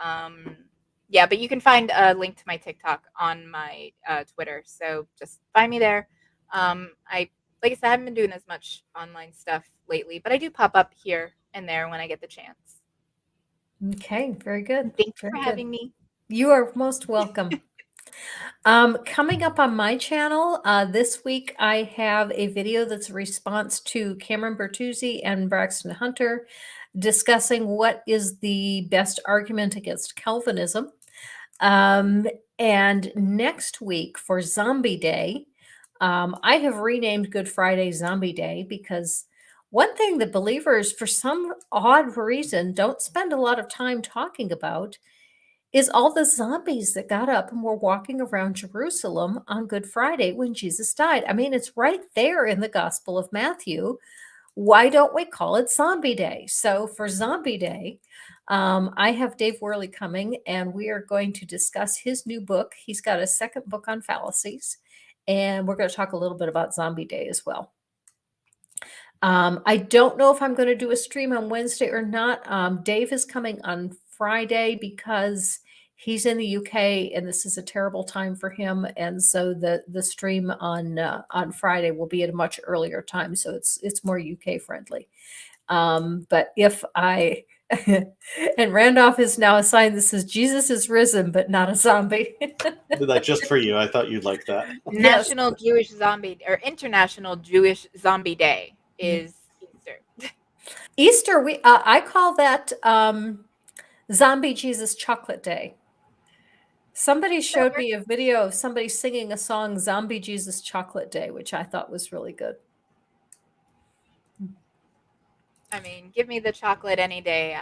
yeah, but you can find a link to my TikTok on my Twitter, so just find me there. Like I said, I haven't been doing as much online stuff lately, but I do pop up here and there when I get the chance. Okay, very good. Thanks for having me. You are most welcome. Coming up on my channel this week, I have a video that's a response to Cameron Bertuzzi and Braxton Hunter discussing what is the best argument against Calvinism. And next week for Zombie Day, I have renamed Good Friday Zombie Day because one thing that believers, for some odd reason, don't spend a lot of time talking about is all the zombies that got up and were walking around Jerusalem on Good Friday when Jesus died. I mean, it's right there in the Gospel of Matthew. Why don't we call it Zombie Day? So for Zombie Day, I have Dave Worley coming, and we are going to discuss his new book. He's got a second book on fallacies, and we're going to talk a little bit about Zombie Day as well. I don't know if I'm going to do a stream on Wednesday or not. Dave is coming on Friday because he's in the UK and this is a terrible time for him. And so the stream on Friday will be at a much earlier time, so it's more UK friendly. But if I and Randolph is now assigned, this is Jesus is risen, but not a zombie. Did that just for you. I thought you'd like that. National Jewish Zombie or International Jewish Zombie Day is Easter. Easter, I call that Zombie Jesus Chocolate Day. Somebody showed me a video of somebody singing a song, Zombie Jesus Chocolate Day, which I thought was really good. I mean, give me the chocolate any day.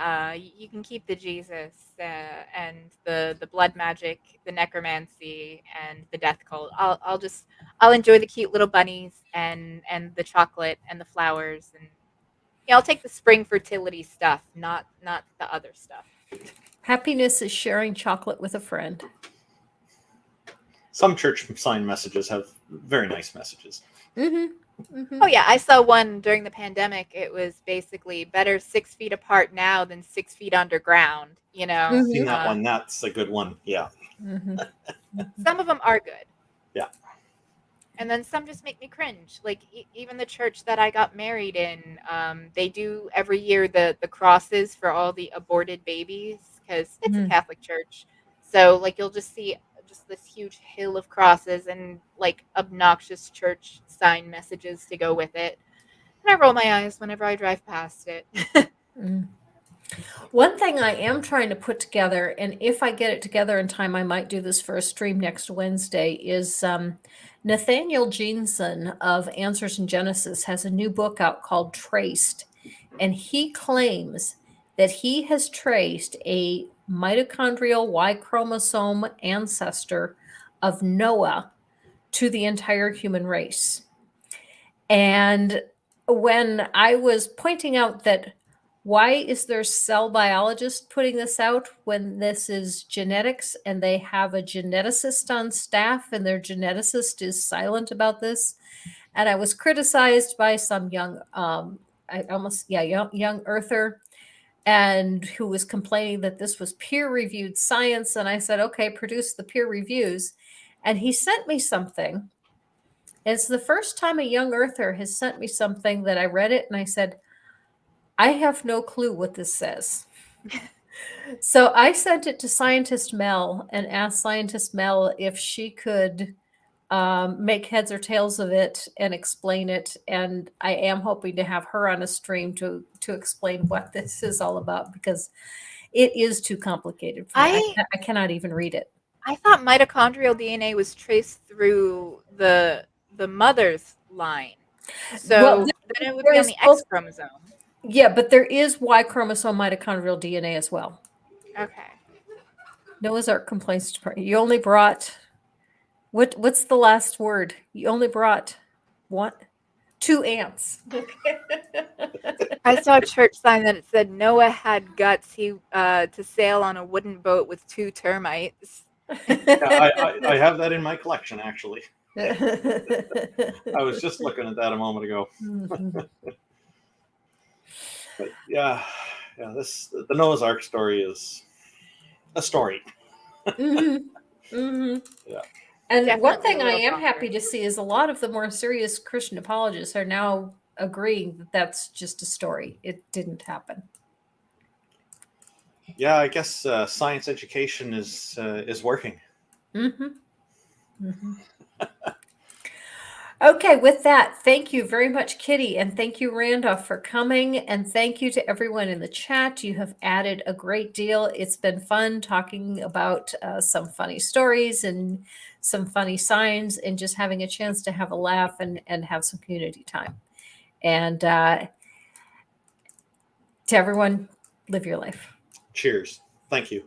You can keep the Jesus and the blood magic, the necromancy, and the death cult. I'll enjoy the cute little bunnies and the chocolate and the flowers, and I'll take the spring fertility stuff, not the other stuff. Happiness is sharing chocolate with a friend. Some church sign messages have very nice messages. Mm-hmm. Mm-hmm. Oh yeah, I saw one during the pandemic. It was basically better 6 feet apart now than 6 feet underground. Mhm. Seen that one. That's a good one. Yeah. Mm-hmm. Some of them are good. Yeah. And then some just make me cringe. Like even the church that I got married in, they do every year the crosses for all the aborted babies because it's a Catholic church. So like you'll just see just this huge hill of crosses and like obnoxious church sign messages to go with it. And I roll my eyes whenever I drive past it. One thing I am trying to put together, and if I get it together in time, I might do this for a stream next Wednesday, is Nathaniel Jeanson of Answers in Genesis has a new book out called Traced. And he claims that he has traced a mitochondrial Y chromosome ancestor of Noah to the entire human race. And when I was pointing out that why is there cell biologist putting this out when this is genetics and they have a geneticist on staff and their geneticist is silent about this? And I was criticized by some young earther and who was complaining that this was peer-reviewed science. And I said, okay, produce the peer reviews. And he sent me something. It's the first time a young earther has sent me something that I read it and I said, I have no clue what this says. So I sent it to Scientist Mel and asked Scientist Mel if she could make heads or tails of it and explain it. And I am hoping to have her on a stream to explain what this is all about because it is too complicated for me. I cannot even read it. I thought mitochondrial DNA was traced through the mother's line. So then it would be on the X chromosome. Yeah, but there is Y chromosome mitochondrial DNA as well. Okay. Noah's Ark complaints department. You only brought what's the last word? You only brought what? 2 ants. I saw a church sign that it said Noah had guts to sail on a wooden boat with 2 termites. I have that in my collection, actually. I was just looking at that a moment ago. But the Noah's Ark story is a story. Yeah. And Definitely one thing a I little am longer. happy to see is a lot of the more serious Christian apologists are now agreeing that that's just a story. It didn't happen. Yeah, I guess science education is working. Okay, with that, thank you very much, Kitty, and thank you, Randolph, for coming, and thank you to everyone in the chat. You have added a great deal. It's been fun talking about some funny stories and some funny signs and just having a chance to have a laugh and have some community time. And to everyone, live your life. Cheers. Thank you.